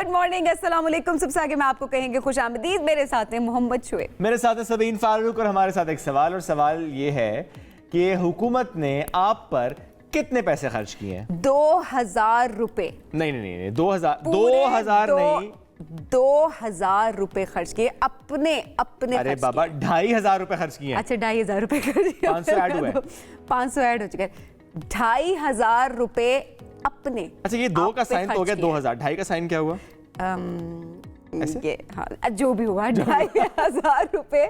Good morning, अस्सलाम वालेकुम। सबसे आगे मैं आपको कहेंगे खुश आमदीद। मेरे साथ हैं मोहम्मद शुएब, मेरे साथ है सबीन फारूक और हमारे साथ एक सवाल, और सवाल ये है कि हुकूमत ने आप पर कितने पैसे खर्च किए हैं? 2000 रुपए। नहीं 2000 नहीं, 2000 रुपए खर्च किए अपने अरे बाबा 2500 रुपए खर्च किए हैं। अच्छा 2500 रुपए खर्च किए। 500 ऐड हुआ है। 500 ऐड हो चुका है। 2500 रुपए अपने। अच्छा ये दो का साइन तो हो गया 2000, ढाई का साइन क्या हुआ? ऐसे? ये हाँ, जो भी हुआ 2500 रुपए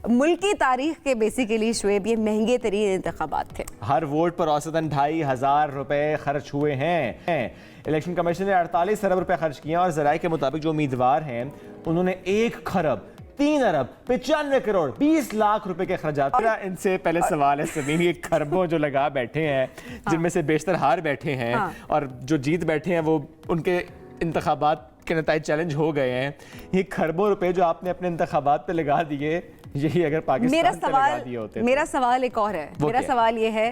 मुल्क की तारीख के बेसिकली शुएब ये महंगे तरीन इंतखाबात थे। हर वोट पर औसतन 2500 रुपए खर्च हुए हैं। इलेक्शन कमीशन ने 48 अरब रुपए खर्च किए और जराये के मुताबिक जो उम्मीदवार हैं उन्होंने 1 खरब 3 अरब 95 करोड़ 20 लाख रुपए के खर्चात। इनसे पहले सवाल है समीन, ये खरबों जो लगा बैठे हैं जिनमें से बेशतर हार बैठे हैं और जो जीत बैठे हैं वो उनके इंतखाबात के नताइज चैलेंज हो गए हैं। ये खरबों रुपए जो आपने अपने इंतखाबात पे लगा दिए, यही अगर पाकिस्तान पे लगा दिए होते मेरा सवाल एक और है। मेरा सवाल ये है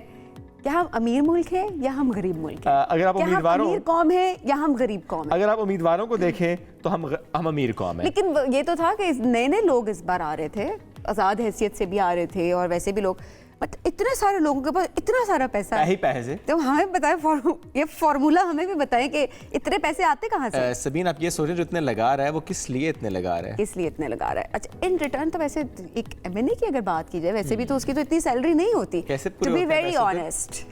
क्या हम अमीर मुल्क है या हम गरीब मुल्क है? अगर आप उम्मीदवारों, हम अमीर कौम है या हम गरीब कौम है? अगर आप उम्मीदवारों को देखें तो हम अमीर कौम है। लेकिन ये तो था कि नए नए लोग इस बार आ रहे थे, आजाद हैसियत से भी आ रहे थे और वैसे भी लोग, बट इतने सारे लोगों के पास इतना सारा पैसा है। पैसे तो हमें बताएं, ये फॉर्मूला हमें भी बताएं कि इतने पैसे आते कहाँ से? सबीन आप ये सोचें जो इतने लगा रहा है वो किस लिए इतने लगा रहा है? किस लिए इतने लगा रहा है? अच्छा इन रिटर्न तो वैसे एक एमएनए की अगर बात की जाए वैसे भी तो उसकी तो इतनी सैलरी नहीं होती। कैसे टू बी वेरी ऑनेस्ट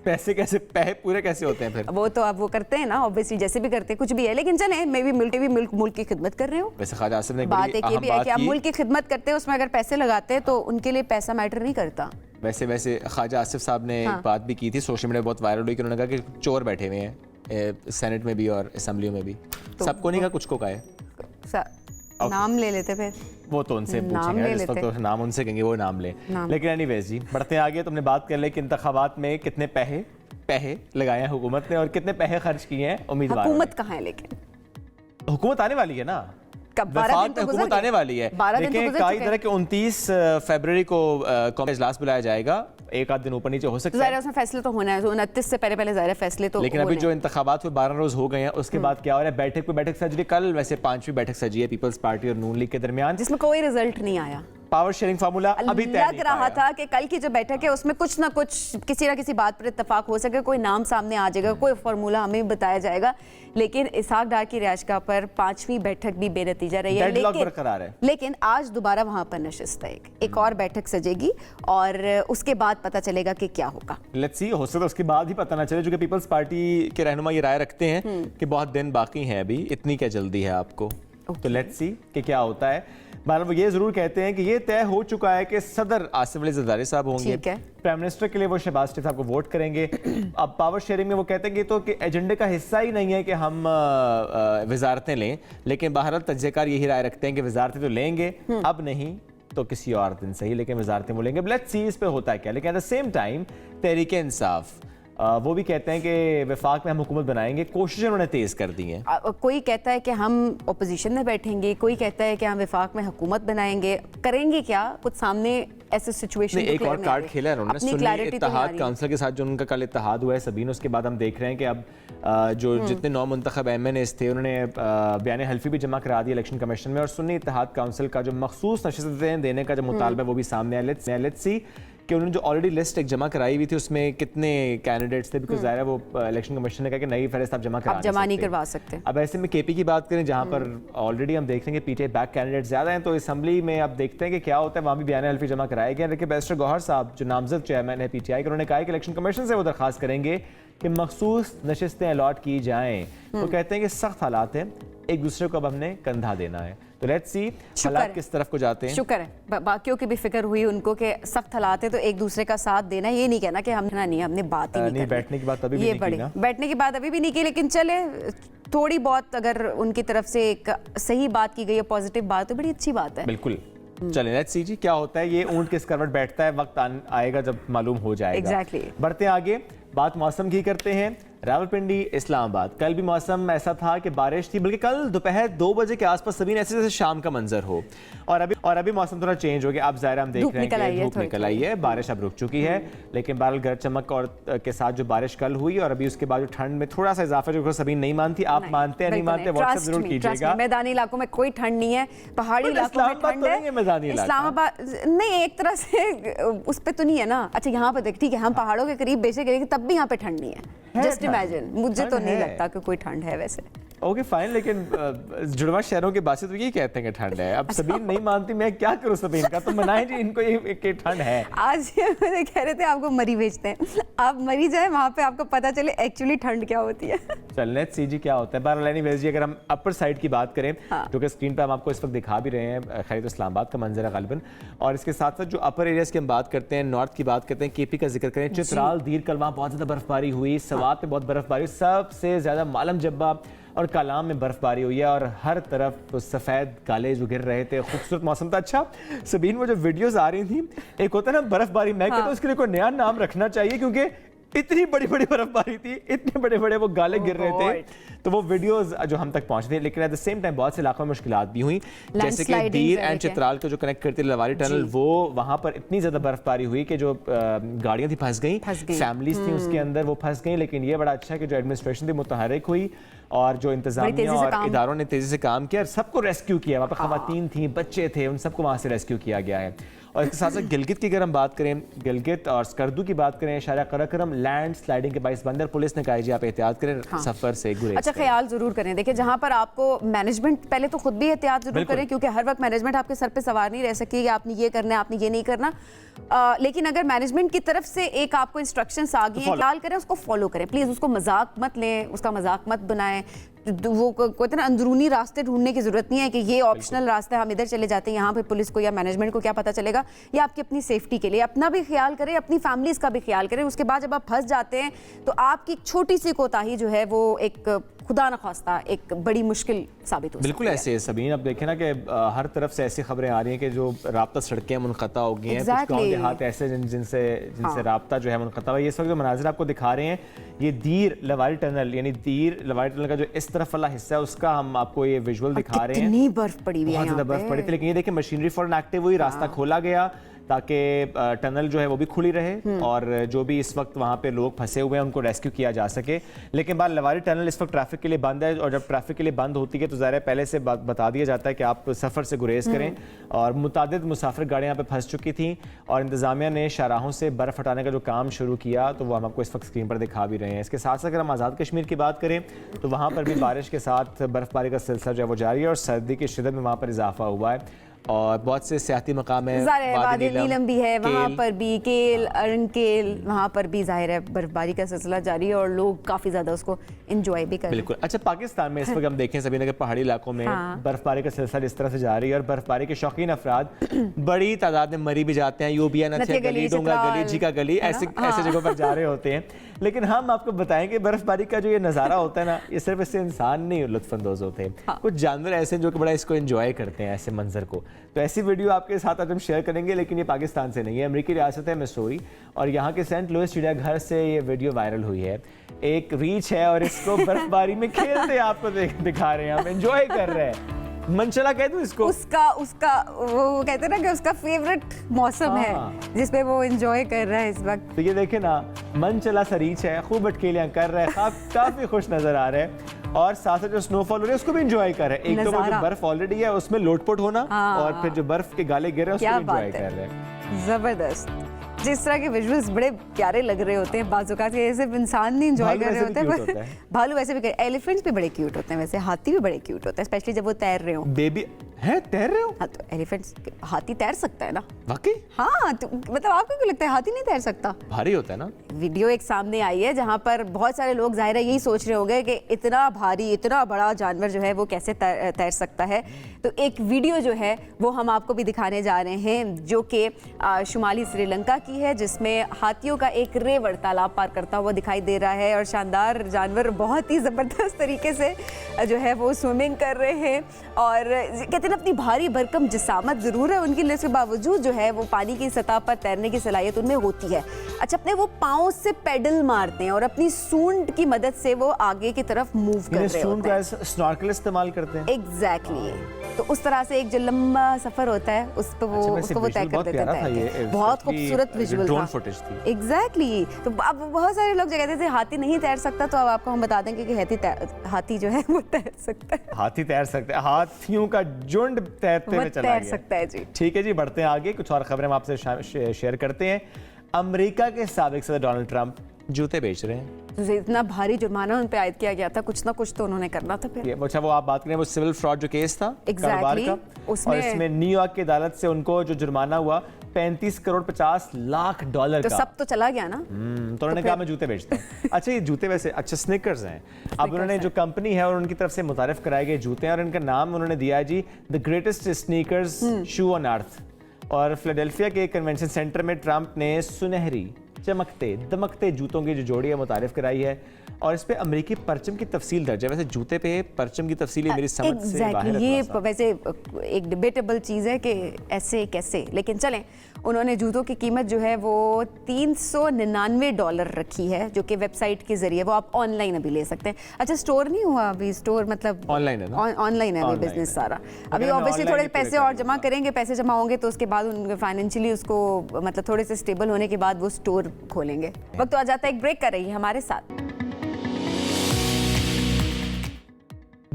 पैसे पूरे कैसे होते हैं फिर? वो तो आप वो करते हैं ना, ऑब्वियसली जैसे भी करते हैं कुछ भी है, लेकिन चले मैं भी मुल्क की खिदमत कर रहे हो। वैसे ख्वाजा आसिफ ने बात एक ये भी है कि आप मुल्क की खिदमत करते हैं, उसमें अगर पैसे लगाते हैं तो उनके लिए पैसा मैटर नहीं करता। वैसे ख्वाजा आसिफ साहब ने एक बात भी की थी, सोशल मीडिया बहुत वायरल हुई कि उन्होंने कहा कि चोर बैठे हुए हैं सेनेट में भी और असेंबली में भी। सबको नहीं कहा, कुछ को कहा है। नाम ले लेते फिर, वो तो उनसे पूछेंगे, इस वक्त तो नाम उनसे कहेंगे वो नाम ले। लेकिन एनीवेज जी बढ़ते आगे, तुमने बात कर ले कि इंतखाबात में कितने पैसे लगाए हैं हुकूमत ने और कितने पैसे खर्च किए हैं उम्मीदवार। हुकूमत कहाँ है? लेकिन हुकूमत आने वाली है ना, हुकूमत आने वाली है। लेकिन कई तरह के 29 फरवरी को कांग्रेस इजलास बुलाया जाएगा, एक आध दिन ऊपर नीचे हो सकता है, उसमें फैसले तो होना है 29 से पहले ज़ाहिर फैसले तो। लेकिन अभी जो इंतखाबात हुए 12 रोज हो गए हैं, उसके बाद क्या हो रहा है? बैठक पे बैठक सज रही। कल वैसे 5वीं बैठक सजी है पीपल्स पार्टी और नून लीग के दरमियान, जिसमें कोई रिजल्ट नहीं आया। पावर शेयरिंग फार्मूला अभी तय लग रहा था कि कल की जो बैठक है उसमें कुछ ना कुछ किसी ना किसी बात पर इत्तेफाक हो सके, कोई नाम सामने आ जाएगा, कोई फार्मूला हमें बताया जाएगा। लेकिन इसहाक डार की रिहाइशगाह पर 5वीं बैठक भी बेनतीजा रही है। लेकिन आज दोबारा वहां पर नशिस्त है, एक और बैठक सजेगी और उसके बाद पता चलेगा कि क्या होगा। लेट्स सी, हो सकता है उसके बाद ही पता ना चले, जो कि पीपल्स पार्टी के रहनुमा ये राय रखते हैं कि बहुत दिन बाकी हैं, अभी इतनी क्या जल्दी है आपको। तो लेट्स सी कि क्या होता है। वो ये जरूर कहते हैं कि ये तय हो चुका है कि सदर आसिफ अली जरदारी साहब होंगे, प्राइम मिनिस्टर के लिए वो शहबाज शरीफ साहब को वोट करेंगे। अब पावर शेयरिंग में वो कहते हैं कि तो कि एजेंडे का हिस्सा ही नहीं है कि हम वजारतें लें, लेकिन बहरहाल तज्ज़ेकार यही राय रखते हैं कि वजारतें तो लेंगे, अब नहीं तो किसी और दिन सही, लेकिन वजारतें वो लेंगे। लेट्स सी इस पे होता है क्या। लेकिन at the same time Tehreek Insaf वो भी कहते हैं कि वफाक में हम हुकूमत बनाएंगे, कोशिशें उन्होंने तेज कर दी हैं। कोई कहता है कि हम ओपोजिशन में बैठेंगे, कोई कहता है कि हम वफाक में हुकूमत बनाएंगे। करेंगे क्या? कुछ सामने ऐसे सिचुएशन एक और कार्ड खेला है उन्होंने, सुन्नी इत्तेहाद काउंसिल के साथ जो उनका कल इत्तेहाद हुआ है सबीन, उसके बाद हम देख रहे हैं कि अब जो जितने 9 मुंतखब एमएनएस थे उन्होंने बयान हल्फी भी जमा करा दिया इलेक्शन कमीशन में, और सुन्नी इत्तेहाद काउंसिल का जो मखसूस नशिस्तें देने का जो मुतालबा है वो भी सामने आया। लेट्स सी कि उन्होंने जो ऑलरेडी लिस्ट एक जमा कराई हुई थी उसमें कितने कैंडिडेट्स थे, बिकॉज़ ज़ाहिर है वो इलेक्शन कमीशन ने कहा कि नई फहरिस्त आप जमा नहीं करवा सकते। अब ऐसे में केपी की बात करें जहां पर ऑलरेडी हम देख रहे हैं कि पीटीआई बैक कैंडिडेट ज़्यादा हैं, तो असेंबली में अब देखते हैं कि क्या होता है। वहाँ भी बयान हल्फी जमा कराया गया, लेकिन बैरिस्टर गौहर साहब जो नामजद चेयरमैन है पीटीआई के, उन्होंने कहा कि इलेक्शन कमीशन से वो दरखास्त करेंगे कि मखसूस नशिस्तें अलॉट की जाएँ। वो कहते हैं कि सख्त हालात हैं, एक दूसरे को अब हमने कंधा देना है। तो लेट्स सी हालात किस तरफ को जाते हैं। शुक्र है बाकियों की भी फिक्र हुई उनको कि सख्त हालात है तो एक दूसरे का साथ देना, ये नहीं कहना कि हमने बात ही नहीं बैठने की बात अभी भी नहीं की, बैठने की बात अभी भी नहीं की। लेकिन चले थोड़ी बहुत अगर उनकी तरफ से एक सही बात की गई है, पॉजिटिव बात, तो बड़ी अच्छी बात है। बिल्कुल। चलें लेट्स सी जी क्या होता है। ये ऊंट किस करवट बैठता है, वक्त आएगा जब मालूम हो जाएगा। एग्जैक्टली। बढ़ते आगे, बात मौसम की करते हैं। रावलपिंडी, इस्लामाबाद, कल भी मौसम ऐसा था कि बारिश थी, बल्कि कल दोपहर 2 बजे के आसपास सभी ऐसे जैसे शाम का मंजर हो। और अभी मौसम थोड़ा चेंज हो गया। अब ज़ाहिर हम देख रहे हैं कि धूप निकल आई है, बारिश अब रुक चुकी है, लेकिन बहरहाल गरज चमक और के साथ जो बारिश कल हुई और अभी उसके बाद जो ठंड में थोड़ा सा इजाफा, जो सभी नहीं मानती, आप मानते हैं नहीं मानते, व्हाट्सएप जरूर कीजिएगा। मैदानी इलाकों में कोई ठंड नहीं है, पहाड़ी इलाकों में ठंड है। इस्लामाबाद नहीं, एक तरह से उस पे तो नहीं है ना। अच्छा यहाँ पे देख, ठीक है हम पहाड़ों के करीब बेशक रहेंगे, तब भी यहाँ पे ठंड नहीं है। जस्ट इमेजिन, मुझे तो नहीं लगता कि कोई ठंड है वैसे। ओके फाइन, लेकिन जुड़वा शहरों के बासी तो यही कहते हैं कि ठंड है। अब सबीन नहीं मानती, मैं क्या करूं सबीन का, तो मनाएं जी इनको ये ठंड है। आज मुझे कह रहे थे आपको मरी भेजते हैं, आप मरी जाए वहाँ पे आपको पता चले एक्चुअली ठंड क्या होती है। चल लेट्स सी जी क्या होता है। बहरहाल एनीवेज जी, अगर हम अपर साइड की बात करें, जो कि स्क्रीन पर हम आपको इस वक्त दिखा भी रहे हैं, खैर तो इस्लामाबाद का मंजर है गालिबन, और इसके साथ साथ जो अपर एरियाज की हम बात करते हैं, नॉर्थ की बात करते हैं, केपी का जिक्र करें, चित्राल, दीर कल वहाँ बहुत ज़्यादा बर्फबारी हुई, सवात में बहुत बर्फबारी, सबसे ज़्यादा मालम जब्बा और कालाम में बर्फबारी हुई है और हर तरफ सफ़ेद काले जो गिर रहे थे, खूबसूरत मौसम था। अच्छा सबीन, वो जो वीडियोस आ रही थी, एक होता है ना बर्फबारी, मैं कहता हूँ उसके लिए कोई नया नाम रखना चाहिए, क्योंकि इतनी बड़ी बड़ी बर्फबारी थी, इतने बड़े बड़े वो गाले गिर रहे थे, तो वो वीडियोस जो हम तक पहुंचे थे। लेकिन एट द सेम टाइम बहुत से इलाकों में मुश्किलात भी हुई, जैसे कि दीर एंड चित्राल को जो कनेक्ट करती है लवारी टनल, वो वहां पर इतनी ज्यादा बर्फबारी हुई कि जो गाड़ियां थी फंस गई, फैमिलीज थी उसके अंदर, वो फंस गई। लेकिन ये बड़ा अच्छा है कि जो एडमिनिस्ट्रेशन थी मुतहरिक हुई और जो इंतजामिया और इदारों ने तेजी से काम किया, सबको रेस्क्यू किया। वहाँ पर खवातीन थी, बच्चे थे, उन सबको वहाँ से रेस्क्यू किया गया है। और इसके साथ साथ गिलगित की अगर हम बात करें, गिलगित और स्कर्दू की बात करें, शारा कराकरम लैंड स्लाइडिंग के बाइस बंदर, पुलिस ने कहा जी आप एहतियात करें, सफर से गुरेज। अच्छा ख्याल जरूर करें। देखिए जहाँ पर आपको मैनेजमेंट, पहले तो खुद भी एहतियात जरूर करें, क्योंकि हर वक्त मैनेजमेंट आपके सर पे सवार नहीं रह सकी कि आपने ये करना है, आपने ये नहीं करना। लेकिन अगर मैनेजमेंट की तरफ से एक आपको इंस्ट्रक्शंस आ गई है, ख्याल करें, उसको फॉलो करें प्लीज। उसको मजाक मत लें, उसका मजाक मत बनाएं। वो कहते हैं ना, अंदरूनी रास्ते ढूंढने की जरूरत नहीं है कि ये ऑप्शनल रास्ता हम इधर चले जाते हैं, यहाँ पे पुलिस को या मैनेजमेंट को क्या पता चलेगा। ये आपकी अपनी सेफ्टी के लिए, अपना भी ख्याल करें, अपनी फैमिलीज का भी ख्याल करें। उसके बाद जब आप फंस जाते हैं तो आपकी एक छोटी सी कोताही जो है वो एक खुदा न खास्ता एक बड़ी मुश्किल साबित हो सकती है। बिल्कुल ऐसे है सबीन। अब देखें ना कि हर तरफ से ऐसी खबरें आ रही हैं कि जो राब्ता सड़कें मुनक़ता हो गई हैं, कुछ गाँव देहात ऐसे जिनसे राब्ता जो है मुनक़ता हुआ है। इस वक्त जो मनाज़िर आपको दिखा रहे हैं, ये दीर लवारी टनल, यानी दीर लवारी टनल का जो इस तरफ वाला हिस्सा है, उसका हम आपको ये विजुअल दिखा रहे हैं। कितनी बर्फ पड़ी हुई है, बहुत ज़्यादा बर्फ पड़ी थी। लेकिन ये देखिए मशीनरी फौरन एक्टिव हुई, रास्ता खोला गया ताकि टनल जो है वो भी खुली रहे और जो भी इस वक्त वहाँ पे लोग फंसे हुए हैं उनको रेस्क्यू किया जा सके। लेकिन बात लवारी टनल इस वक्त ट्रैफिक के लिए बंद है, और जब ट्रैफिक के लिए बंद होती है तो ज़ाहिर है पहले से बता दिया जाता है कि आप सफ़र से गुरेज करें। और मुतादिद मुसाफिर गाड़ियाँ यहाँ पे फंस चुकी थी और इंतज़ामिया ने शाहराहों से बर्फ़ हटाने का जो काम शुरू किया, तो वो हम आपको इस वक्त स्क्रीन पर दिखा भी रहे हैं। इसके साथ साथ अगर हम आज़ाद कश्मीर की बात करें तो वहाँ पर भी बारिश के साथ बर्फबारी का सिलसिला जो है वो जारी है और सर्दी की शिद्दत में वहाँ पर इजाफा हुआ है और बहुत से सियाती मकाम है, वादी नीलम भी है, वहाँ पर भी केल, अरनकेल, वहाँ पर भी जाहिर है बर्फबारी का सिलसिला जारी है और लोग काफ़ी ज़्यादा उसको एंजॉय भी कर रहे हैं। बिल्कुल। अच्छा पाकिस्तान में इस वक्त हम देखें सभी पहाड़ी इलाकों में बर्फबारी का सिलसिला इस तरह से जारी है और बर्फबारी के शौकीन अफराद बड़ी तादाद में मरी भी जाते हैं। यूबिया, नथिया गली, डोंगा गली, जीका गली, ऐसे जगहों पर जा रहे होते हैं। लेकिन हम आपको बताएं कि बर्फबारी का जो ये नज़ारा होता है ना, ये सिर्फ इससे इंसान नहीं लुत्फानंदोज होते हैं, कुछ जानवर ऐसे जो कि बड़ा इसको एंजॉय करते हैं ऐसे मंजर को। तो ऐसी वीडियो आपके साथ आज हम शेयर करेंगे, लेकिन ये पाकिस्तान से नहीं है, अमेरिकी रियासत है मिसूरी और यहाँ के सेंट लुइस चिड़ियाघर से ये वीडियो वायरल हुई है। एक रीछ है और इसको बर्फबारी में खेलते आपको दिखा रहे हैं, हम एंजॉय कर रहे हैं। मनचला कहते हैं इसको, उसका वो कहते हैं ना कि उसका फेवरेट मौसम है जिसपे वो एंजॉय कर रहा है इस वक्त। तो ये देखे ना, मनचला सा रीछ है, खूब अटकेलियां कर रहा है, काफी खुश नजर आ रहे हैं और साथ साथ जो स्नोफॉल हो रही है उसको भी एंजॉय कर रहे हैं। एक तो वो जो बर्फ ऑलरेडी है उसमें लोटपोट होना और फिर जो बर्फ के गाले गिर रहे हैं उसको एंजॉय कर रहे हैं। जबरदस्त। जिस तरह के विजुअल्स बड़े प्यारे लग रहे होते हैं, बाज़ के सिर्फ इंसान नहीं एंजॉय कर रहे होते हैं, पर भालू वैसे भी, एलिफेंट्स भी बड़े क्यूट होते हैं, वैसे हाथी भी बड़े क्यूट होते हैं, स्पेशली जब वो तैर रहे हो। बेबी है तैर रहे हो? हाँ तो एलिफेंट्स, हाथी तैर सकता है ना? वाकई? हाँ तो मतलब आपको क्यों लगता है हाथी नहीं तैर सकता? भारी होता है ना। वीडियो एक सामने आई है जहाँ पर बहुत सारे लोग जाहिर है यही सोच रहे होंगे कि इतना भारी, इतना बड़ा जानवर जो है वो कैसे तैर सकता है। तो एक वीडियो जो है वो हम आपको भी दिखाने जा रहे हैं जो कि शुमाली श्रीलंका की है, जिसमें हाथियों का एक रेवड़ तालाब पार करता हुआ दिखाई दे रहा है और शानदार जानवर बहुत ही ज़बरदस्त तरीके से जो है वो स्विमिंग कर रहे हैं। और कहते अपनी भारी भरकम जिसामत जरूर है उनकी, लेकिन बावजूद जो है वो पानी की सतह पर तैरने की सलाहियत उनमें होती है। अच्छा, अपने वो पाँव से पेडल मारते हैं और अपनी सूंड की मदद से वो आगे की तरफ मूव कर रहे होते हैं। स्नॉर्कल इस्तेमाल करते हैं। एग्जैक्टली तो उस तरह से एक जो लंबा सफर होता है उस पर वो उसको वो तय कर देते हैं। बहुत खूबसूरत विजुअल था। एग्जैक्टली तो अब बहुत सारे लोग जो कहते थे हाथी नहीं तैर सकता, तो अब आपको हम बता देंगे कि हाथी जो है वो तैर सकता है। हाथी तैर सकता है, हाथियों का झुंड तैरते हुए चला गया। तैर सकता है जी। ठीक है जी, बढ़ते हैं आगे, कुछ और खबरें हम आपसे शेयर करते हैं। अमेरिका के साबिक सदर डोनाल्ड ट्रंप जूते बेच रहे हैं। तो इतना भारी जुर्माना उन पे आयद किया गया था, कुछ ना कुछ तो उन्होंने करना था फिर। अच्छा, वो आप बात करें वो सिविल फ्रॉड जो केस था कारोबार का, और इसमें न्यूयॉर्क की अदालत से उनको जो जुर्माना हुआ 35 करोड़ 50 लाख डॉलर तो का, सब तो चला गया ना। तो उन्होंने कहा मैं जूते बेचता हूँ। अच्छा, ये जूते वैसे अच्छा स्निकर्स हैं। अब उन्होंने जो कंपनी है और उनकी तरफ से मुतारिफ कराए गए जूते हैं, और इनका नाम उन्होंने दिया है जी the greatest sneakers shoe on earth. और फिलाडेल्फिया के कन्वेंशन सेंटर में ट्रंप ने सुनहरी चमकते दमकते जूतों की जो जोड़ी है मुतारिफ कराई है, और इस पे अमेरिकी परचम की तफसील दर्ज है। वैसे जूते पे परचम की तफसील मेरी समझ से बाहर है। ये वैसे एक डिबेटेबल चीज़ है कि ऐसे कैसे, लेकिन चलें, उन्होंने जूतों की कीमत जो है वो $399 रखी है, जो कि वेबसाइट के जरिए वो आप ऑनलाइन अभी ले सकते हैं। अच्छा, स्टोर नहीं हुआ अभी, स्टोर मतलब ऑनलाइन है ना, ऑनलाइन है अभी बिजनेस सारा। अभी ऑब्वियसली थोड़े पैसे और जमा करेंगे, पैसे जमा होंगे तो उसके बाद उनके फाइनेंशियली उसको मतलब थोड़े से स्टेबल होने के बाद वो स्टोर खोलेंगे। वक्त तो आ जाता है एक ब्रेक, कर रही है हमारे साथ।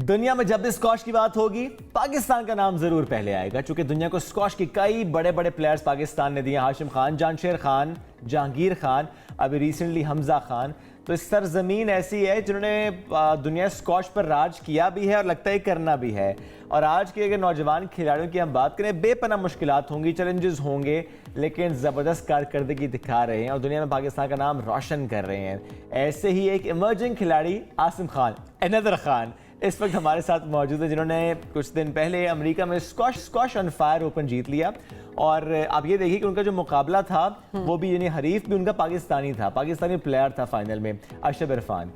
दुनिया में जब भी स्क्वॉश की बात होगी पाकिस्तान का नाम जरूर पहले आएगा, क्योंकि दुनिया को स्क्वॉश के कई बड़े बड़े प्लेयर्स पाकिस्तान ने दिए। हाशिम खान, जानशेर खान, जहांगीर खान, अभी रिसेंटली हमजा खान। तो इस सरजमीन ऐसी है जिन्होंने दुनिया स्क्वॉश पर राज किया भी है और लगता है करना भी है। और आज के अगर नौजवान खिलाड़ियों की हम बात करें, बेपनाह मुश्किलात होंगी, चैलेंजेस होंगे, लेकिन ज़बरदस्त कारकर्दगी दिखा रहे हैं और दुनिया में पाकिस्तान का नाम रोशन कर रहे हैं। ऐसे ही एक इमर्जिंग खिलाड़ी आसिम खान, अनदर खान, इस वक्त हमारे साथ मौजूद है, जिन्होंने कुछ दिन पहले अमेरिका में स्क्वॉश ऑन फायर ओपन जीत लिया। और आप ये देखिए कि उनका जो मुकाबला था वो भी, यानी हरीफ भी उनका पाकिस्तानी था, पाकिस्तानी प्लेयर था फाइनल में, अशरफ इरफान।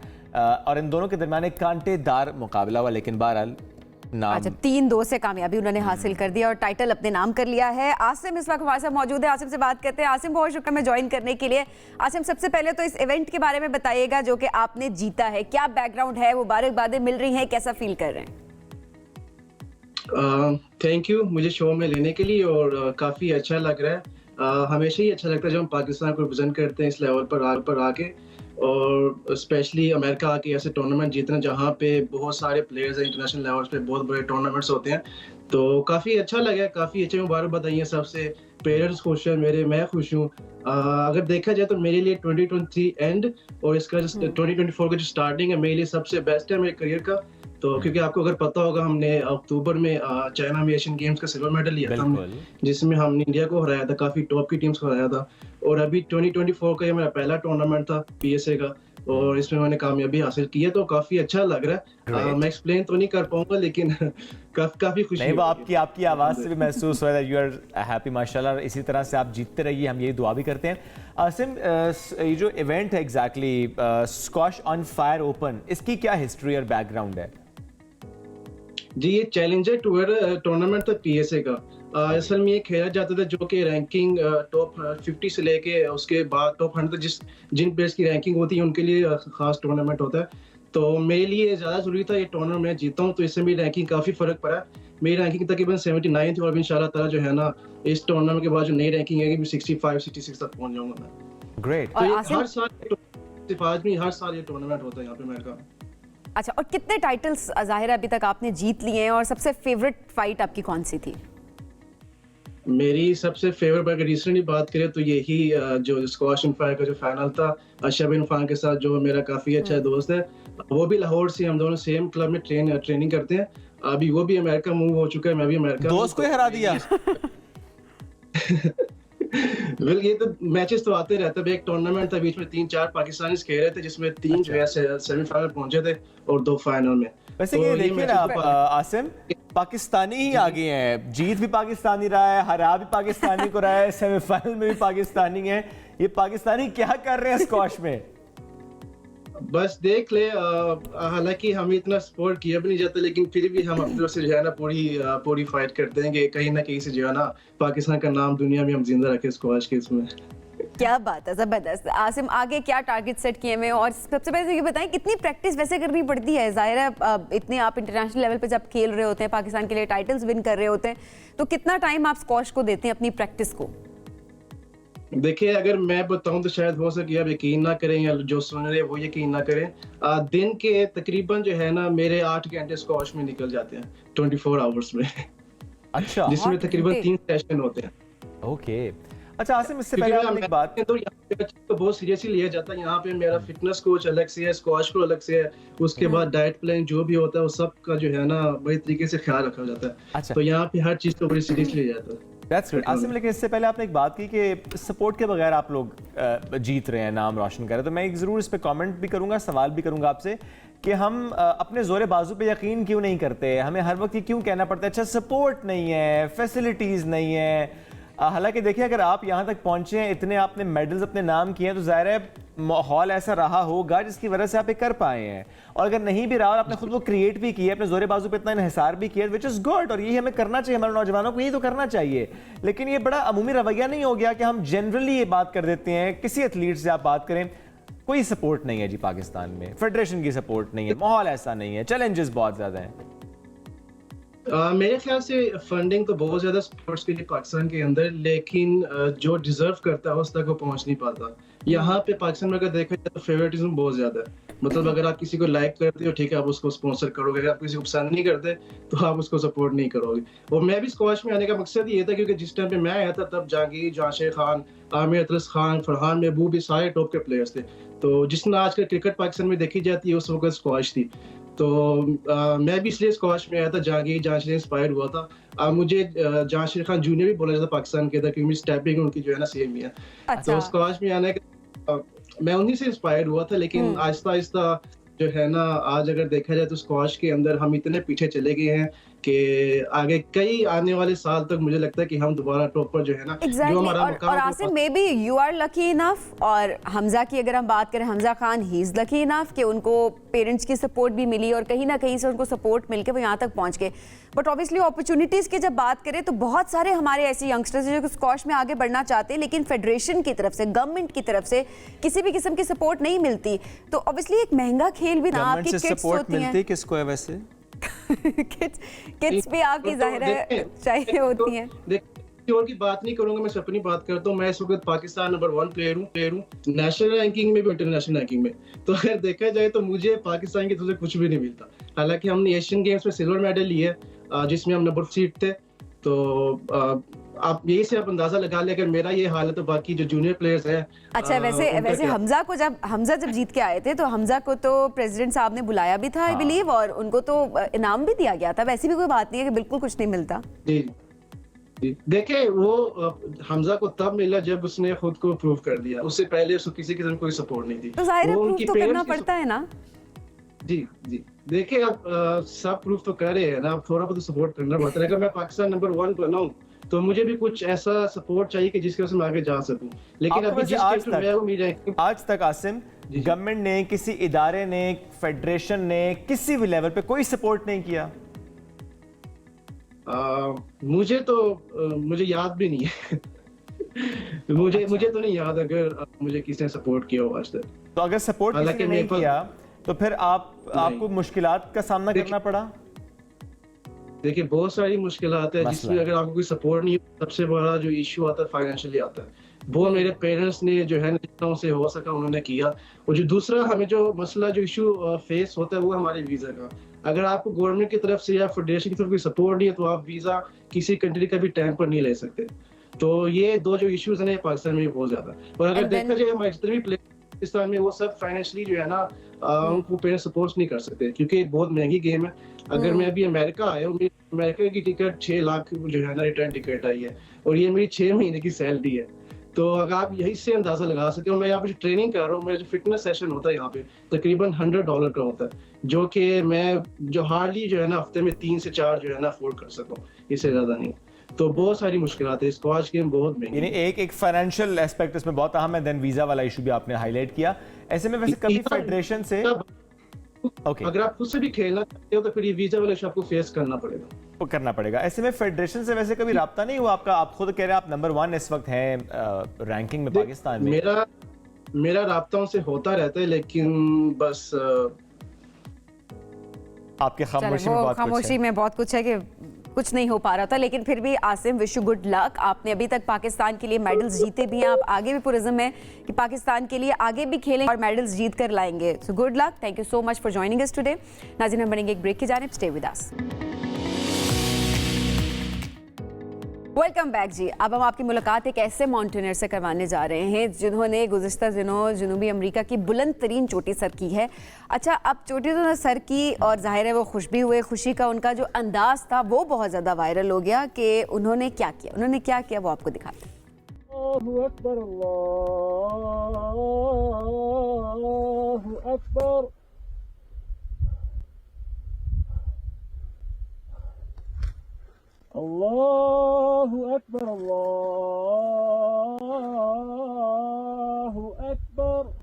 और इन दोनों के दरमियान एक कांटेदार मुकाबला हुआ, लेकिन बहरहाल नाम 3-2 से कामयाबी उन्होंने हासिल कर दिया और टाइटल अपने नाम कर लिया है। आसिम इस वक्त हमारे साथ मौजूद है, आसिम से बात करते हैं। आसिम, बहुत शुक्रिया में ज्वाइन करने के लिए। आसिम, सबसे पहले तो इस इवेंट के बारे में बताइएगा जो कि आपने जीता है, क्या बैकग्राउंड है, मुबारकबादें मिल रही हैं, कैसा फील कर रहे हैं? थैंक यू मुझे शो में लेने के लिए, और काफ़ी अच्छा लग रहा है। हमेशा ही अच्छा लगता है जब हम पाकिस्तान को रिप्रेजेंट करते हैं इस लेवल पर आके, और स्पेशली अमेरिका आके ऐसे टूर्नामेंट जीतना जहाँ पे बहुत सारे प्लेयर्स हैं, इंटरनेशनल लेवल्स पे बहुत बड़े टूर्नामेंट्स होते हैं, तो काफ़ी अच्छा लगा, काफ़ी अच्छे मुबारक बताइए सबसे। पेरेंट्स खुश हैं मेरे, मैं खुश हूँ। अगर देखा जाए तो मेरे लिए 2023 एंड और इसका 2024 का जो स्टार्टिंग है मेरे लिए सबसे बेस्ट है मेरे करियर का। तो क्योंकि आपको अगर पता होगा, हमने अक्टूबर में चाइना में एशियन गेम्स का सिल्वर मेडल लिया था हमने, जिसमें हमने इंडिया को हराया था, काफी टॉप की टीम्स को हराया था। और अभी 2024 का ये मेरा पहला टूर्नामेंट था पीएसए का, और इसमें मैंने कामयाबी हासिल की है, तो काफी अच्छा लग रहा है। मैं एक्सप्लेन तो नहीं कर पाऊंगा, लेकिन काफी खुशी है। आपकी आवाज से भी महसूस हो रहा है, यू आर हैप्पी माशाल्लाह। इसी तरह से आप जीतते रहिए, हम यही दुआ भी करते हैं। आसिम, ये जो इवेंट है exactly squash on fire open, इसकी क्या हिस्ट्री और बैकग्राउंड है? जी, ये चैलेंजर टूर टूर्नामेंट था पीएसए का। असल में ये खेला जाता था जो कि रैंकिंग टॉप 50 से लेके उसके बाद टॉप 100 तक जिन प्लेयर्स की रैंकिंग होती है उनके लिए खास टूर्नामेंट होता है। तो मेरे लिए ज़्यादा ज़रूरी था ये टूर्नामेंट मैं जीता हूँ, तो इससे मेरी रैंकिंग काफ़ी फ़र्क पड़ा। मेरी रैंकिंग तकरीबन 79 थी, और अभी इंशाल्लाह ताला जो है ना, इस टूर्नामेंट के बाद जो नई रैंकिंग है 65-66 तक पहुँच जाऊँगा मैं। ग्रेट। तो ये हर साल ये टूर्नामेंट होता है यहाँ पे अमेरिका में। अच्छा, और कितने टाइटल्स ज़ाहिर अभी तक आपने जीत लिए हैं, और सबसे फेवरेट फाइट आपकी कौन सी थी? मेरी सबसे फेवरेट, अगर रिसेंटली बात करें तो यही जो स्क्वॉश ऑन फायर का जो फाइनल था अशरफ इरफान के साथ, जो मेरा काफी अच्छा दोस्त है, वो भी लाहौर से, हम दोनों सेम क्लब में ट्रेनिंग करते हैं। अभी वो भी अमेरिका मूव हो चुका है, मैं भी अमेरिका। दोस्त को हरा दिया। वेल, ये तो मैचेस तो आते रहते हैं। एक टूर्नामेंट था बीच में, 3-4 पाकिस्तानी खेल रहे थे, जिसमें 3 जो है सेमीफाइनल पहुंचे थे और 2 फाइनल में। वैसे ये देखिए ना आसिम, पाकिस्तानी ही आगे हैं, जीत भी पाकिस्तानी रहा है, हरा भी पाकिस्तानी को रहा है, सेमीफाइनल में भी पाकिस्तानी है। ये पाकिस्तानी क्या कर रहे हैं स्क्वॉश में? बस देख ले, हालांकि हमें इतना सपोर्ट किया भी नहीं जाता, लेकिन फिर भी हम अपनी तरफ से जो है ना पूरी फाइट करते हैं कि कहीं ना कहीं से जो है ना पाकिस्तान का नाम दुनिया में हम जिंदा रखें स्क्वैश के इसमें। क्या बात है, जबरदस्त। आसिम, आगे क्या टारगेट सेट किए हुए, और सबसे पहले ये बताएं कितनी प्रैक्टिस वैसे करनी पड़ती है? जाहिर है इतने आप इंटरनेशनल लेवल पे जब खेल रहे होते हैं, पाकिस्तान के लिए टाइटल्स विन कर रहे होते हैं, तो कितना टाइम आप स्क्वैश को देते हैं अपनी प्रैक्टिस को? देखिए, अगर मैं बताऊं तो शायद हो सके आप यकीन ना करें, या जो सुन रहे हैं वो यकीन ना करें। दिन के तकरीबन जो है ना मेरे 8 घंटे स्क्वैश में निकल जाते हैं 24 आवर्स में। अच्छा, जिसमें तकरीबन 3 सेशन होते हैं। ओके। अच्छा आसिम, इससे पहले आपने एक बात, तो यहाँ पे तो बहुत सीरियसली लिया जाता है। यहाँ पे मेरा फिटनेस कोच अलग से है, स्क्वैश को अलग से है, उसके बाद डाइट प्लान जो भी होता है वो सब का जो है ना बड़ी तरीके से ख्याल रखा जाता है। अच्छा, तो यहाँ पे हर चीज को बड़ी सीरियसली लिया जाता है। That's good. आसिम, लेकिन इससे पहले आपने एक बात की कि सपोर्ट के बगैर आप लोग जीत रहे हैं, नाम रोशन कर रहे हैं, तो मैं एक ज़रूर इस पे कमेंट भी करूंगा, सवाल भी करूंगा आपसे कि हम अपने जोरे बाजू पे यकीन क्यों नहीं करते? हमें हर वक्त ये क्यों कहना पड़ता है अच्छा सपोर्ट नहीं है, फैसिलिटीज़ नहीं है? हालांकि देखिए, अगर आप यहाँ तक पहुँचे हैं, इतने आपने मेडल्स अपने नाम किए हैं, तो ज़ाहिर है माहौल ऐसा रहा होगा जिसकी वजह से आप ये कर पाए हैं। और अगर नहीं भी रहा और आपने खुद वो क्रिएट भी किया, अपने जोरे बाजू पे इतना इन्हिसार भी किया, विच इज़ गुड, और यही हमें करना चाहिए, हमारे नौजवानों को यही तो करना चाहिए। लेकिन ये बड़ा अमूमी रवैया नहीं हो गया कि हम जनरली ये बात कर देते हैं, किसी एथलीट से आप बात करें, कोई सपोर्ट नहीं है जी पाकिस्तान में, फेडरेशन की सपोर्ट नहीं है, माहौल ऐसा नहीं है, चैलेंजेस बहुत ज़्यादा हैं। मेरे ख्याल से फंडिंग तो बहुत ज्यादा स्पोर्ट्स के लिए पाकिस्तान के अंदर, लेकिन जो डिजर्व करता है उस तक वो पहुंच नहीं पाता। यहाँ पे पाकिस्तान में अगर देखा जाए तो फेवरेटिज्म बहुत ज्यादा है। मतलब अगर आप किसी को लाइक करते हो, ठीक है, आप उसको स्पॉन्सर करोगे, अगर आप किसी को पसंद नहीं करते तो आप उसको सपोर्ट नहीं करोगे। और मैं भी स्क्वैश में आने का मकसद ये था क्योंकि जिस टाइम पे मैं आया था तब जहांगीर, जांशेर खान, आमिर अतरस खान, फरहान महबूब, ये सारे टॉप के प्लेयर्स थे। तो जिसमें आजकल क्रिकेट पाकिस्तान में देखी जाती है उस वक्त स्क्वैश थी। तो मैं भी इसलिए स्क्वैश में आया था, जहांगीर, जांशेर इंस्पायर हुआ था। मुझे जांशेर खान जूनियर भी बोला जाता पाकिस्तान के, था क्योंकि स्टेपिंग उनकी जो है ना सेम ही है। तो स्क्वैश में आने के मैं उन्हीं से इंस्पायर हुआ था, लेकिन आहिस्ता आहिस्ता जो है ना आज अगर देखा जाए तो स्क्वैश के अंदर हम इतने पीछे चले गए हैं कि आगे कई आने वाले साल तक मुझे लगता है कि हम दोबारा टॉप पर जो है ना जो हमारा और Asim, may be you are lucky enough, और हमजा की अगर हम बात करें, हमजा खान ही इज लकी इनफ कि उनको पेरेंट्स की सपोर्ट भी मिली और कहीं ना कहीं से उनको सपोर्ट मिलकर वो यहाँ तक पहुँच गए। बट ऑब्वियसली अपॉर्चुनिटीज़ की जब बात करें तो बहुत सारे हमारे ऐसे यंगस्टर्स हैं जो स्क्वैश में आगे बढ़ना चाहते हैं, लेकिन फेडरेशन की तरफ से, गवर्नमेंट की तरफ से किसी भी किस्म की सपोर्ट नहीं मिलती। तो ऑब्वियसली एक महंगा खेल भी ना, आपकी किट्स होती हैं, किसको है वैसे? किट्स भी आपकी जाहिर है चाहिए होती हैं। और की बात नहीं करूंगा, मैं अपनी बात करता हूँ। मैं इस वक्त पाकिस्तान नंबर 1 प्लेयर हूँ नेशनल रैंकिंग में भी, इंटरनेशनल रैंकिंग में। तो अगर देखा जाए तो मुझे पाकिस्तान की तरफ से कुछ भी नहीं मिलता। हालांकि हमने एशियन गेम्स में सिल्वर मेडल लिया जिसमें हम नंबर 6 थे। तो आप यही से आप अंदाजा लगा ले, अगर मेरा ये हाल है तो बाकी जो जूनियर प्लेयर्स हैं। अच्छा, वैसे हमजा जब जीत के आए थे तो हमजा को तो प्रेसिडेंट साहब ने बुलाया भी था आई बिलीव, और उनको तो इनाम भी दिया गया था। वैसी भी कोई बात नहीं है कि बिल्कुल कुछ नहीं मिलता। जी देखे, वो हमजा को तब मिला जब उसने खुद को प्रूव कर दिया, उससे पहले उसको किसी किस्म कोई सपोर्ट नहीं थी। तो जाहिर है प्रूव तो करना पड़ता है ना। जी देखिए, अब सब प्रूफ तो कर रहे हैं ना, अब थोड़ा बहुत सपोर्ट करना पड़ता है। अगर मैं पाकिस्तान नंबर 1 बना हूं तो मुझे भी कुछ ऐसा सपोर्ट चाहिए कि जिसके वजह से मैं आगे जा सकूं। लेकिन अभी जिस स्टेज पे मैं हूं, मेरी आज तक आसिम, गवर्नमेंट ने, किसी इदारे ने, फेडरेशन ने किसी भी लेवल पे कोई सपोर्ट नहीं किया? मुझे याद भी नहीं है। मुझे तो नहीं याद अगर मुझे किसी ने सपोर्ट किया हो आज तक। तो अगर सपोर्ट किसी ने नहीं किया तो फिर आपको मुश्किलात का सामना करना पड़ा? देखिए, बहुत सारी मुश्किलात है जिसमें अगर आपको कोई सपोर्ट नहीं, सबसे बड़ा जो इशू आता है फाइनेंशियली आता है। वो मेरे पेरेंट्स ने जो है जितना उनसे हो सका उन्होंने किया। और जो दूसरा हमें जो मसला, जो इशू फेस होता है वो हमारे वीजा का। अगर आपको गवर्नमेंट की तरफ से या फेडरेशन की तरफ कोई सपोर्ट नहीं है तो आप वीजा किसी कंट्री का भी टाइम पर नहीं ले सकते। तो ये दो जो इश्यूज हैं पाकिस्तान में बहुत ज्यादा। और अगर देखा जाए हमारे जितने भी प्लेयर पाकिस्तान में, वो सब फाइनेंशियली जो है ना उनको पेरेंट्स सपोर्ट नहीं कर सकते क्योंकि बहुत महंगी गेम है। अगर मैं अभी अमेरिका आया हूँ, अमेरिका की टिकट 6 लाख जो है ना रिटर्न टिकट आई है, और ये मेरी 6 महीने की सैलरी है। तो अगर आप यही से अंदाजा लगा सकते हो, मैं यहाँ पे ट्रेनिंग कर रहा हूँ, मेरा जो फिटनेस सेशन होता है यहाँ पे तकरीबन $100 का होता है, जो कि मैं जो हार्डली जो है ना हफ्ते में 3 से 4 जो है ना अफोर्ड कर सकूँ, इससे ज्यादा नहीं। तो बहुत सारी मुश्किलात है। स्क्वाश गेम बहुत महंगी यानी एक फाइनेंशियल एस्पेक्ट इसमें बहुत अहम है, देन वीजा वाला इशू भी आपने हाईलाइट किया। ऐसे में वैसे कभी फेडरेशन से अगर आप खुद से भी खेलना चाहते हो तो फिर ये वीजा वाला इशू आपको फेस करना पड़ेगा। ऐसे में फेडरेशन से वैसे कभी राब्ता नहीं हुआ आपका? आप खुद कह रहे हैं आप नंबर 1 इस वक्त हैं रैंकिंग में पाकिस्तान में। मेरा राब्ता उनसे होता रहता है, लेकिन बस आपके खामोशी में बहुत कुछ है कि कुछ नहीं हो पा रहा था। लेकिन फिर भी Asim, wish you good luck. आपने अभी तक पाकिस्तान के लिए मेडल्स जीते भी हैं, आप आगे भी पुरज़्म है कि पाकिस्तान के लिए आगे भी खेलें और मेडल्स जीत कर लाएंगे। So good luck, thank you so much for joining us today. नाज़रीन, हम बढ़ेंगे एक ब्रेक की जानिब, stay with us. Welcome back जी। अब हम आपकी मुलाकात एक ऐसे माउंटेनियर से करवाने जा रहे हैं जिन्होंने गुज़िश्ता दिनों जनूबी अमेरिका की बुलंद तरीन चोटी सर की है। अच्छा, अब चोटी तो ना सर की और जाहिर है वो खुश भी हुए। खुशी का उनका जो अंदाज था वो बहुत ज़्यादा वायरल हो गया कि उन्होंने क्या किया वो आपको दिखाते हैं। अल्लाहु अकबर, अल्लाहु अकबर। अल्लाहु अकबर, अल्लाहु अकबर।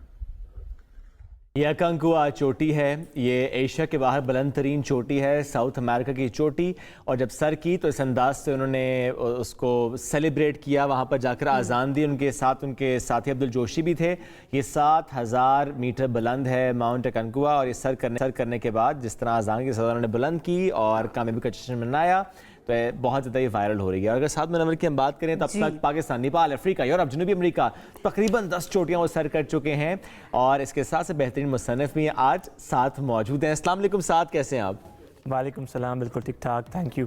ये अकांकुआ चोटी है, ये एशिया के बाहर बुलंद तरीन चोटी है, साउथ अमेरिका की चोटी। और जब सर की तो इस अंदाज से उन्होंने उसको सेलिब्रेट किया, वहाँ पर जाकर आज़ान दी। उनके साथ उनके साथी अब्दुल जोशी भी थे। ये 7000 मीटर बुलंद है माउंट अकांकुआ। और ये सर करने के बाद जिस तरह आज़ान की सदा उन्होंने बुलंद की और कामयाबी का जश्न मनाया, तो बहुत ज़्यादा ये वायरल हो रही है। और अगर 7 नंबर की हम बात करें तो अब तक पाकिस्तान, नेपाल, अफ्रीका, यूरोप, जनूबी अमेरिका तकरीबन 10 चोटियाँ वो सर कर चुके हैं। और इसके साथ से बेहतरीन मुसन्निफ भी आज साथ मौजूद हैं। अस्सलाम वालेकुम साथ, कैसे हैं आप? वालेकुम सलाम, बिल्कुल ठीक ठाक, थैंक यू।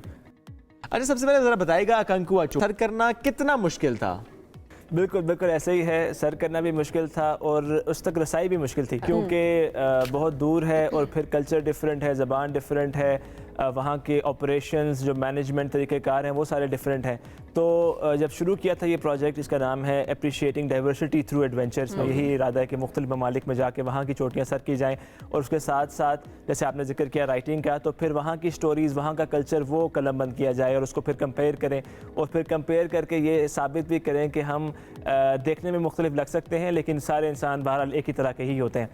अच्छा, सबसे पहले ज़रा बताइएगा अकांकुआ सर करना कितना मुश्किल था? बिल्कुल ऐसे ही है। सर करना भी मुश्किल था और उस तक रसाई भी मुश्किल थी, क्योंकि बहुत दूर है और फिर कल्चर डिफरेंट है, ज़बान डिफरेंट है, वहाँ के ऑपरेशंस जो मैनेजमेंट तरीक़ेकार हैं वो सारे डिफरेंट हैं। तो जब शुरू किया था ये प्रोजेक्ट, इसका नाम है अप्रिशिएटिंग डाइवर्सिटी थ्रू एडवेंचर्स में, यही इरादा है कि मुख्तलिफ ममालिक में जाके वहाँ की चोटियाँ सर की जाएँ। और उसके साथ साथ जैसे आपने जिक्र किया राइटिंग का, तो फिर वहाँ की स्टोरीज़, वहाँ का कल्चर वो कलमबंद किया जाए और उसको फिर कंपेयर करें। और फिर कंपेयर करके ये साबित भी करें कि हम देखने में मुख्तलिफ लग सकते हैं लेकिन सारे इंसान बहरहाल एक ही तरह के ही होते हैं।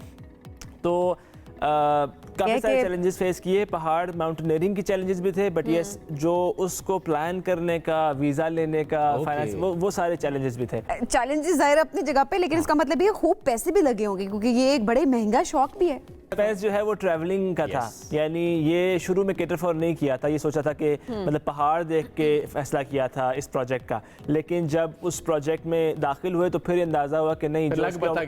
तो काफ़ी सारे चैलेंजेस फेस किए, पहाड़ माउंटेनियरिंग के चैलेंजेस भी थे, बट यस जो उसको प्लान करने का, वीज़ा लेने का, फाइनेंस, वो सारे चैलेंजेस भी थे। चैलेंजेस जाहिर अपनी जगह पे, लेकिन इसका मतलब ये खूब पैसे भी लगे होंगे क्योंकि ये एक बड़े महंगा शौक भी है। पैस जो है वो ट्रैवलिंग का था, यानी ये शुरू में केटर फॉर नहीं किया था, ये सोचा था कि मतलब पहाड़ देख के फैसला किया था इस प्रोजेक्ट का। लेकिन जब उस प्रोजेक्ट में दाखिल हुए तो फिर अंदाज़ा हुआ कि नहीं, जो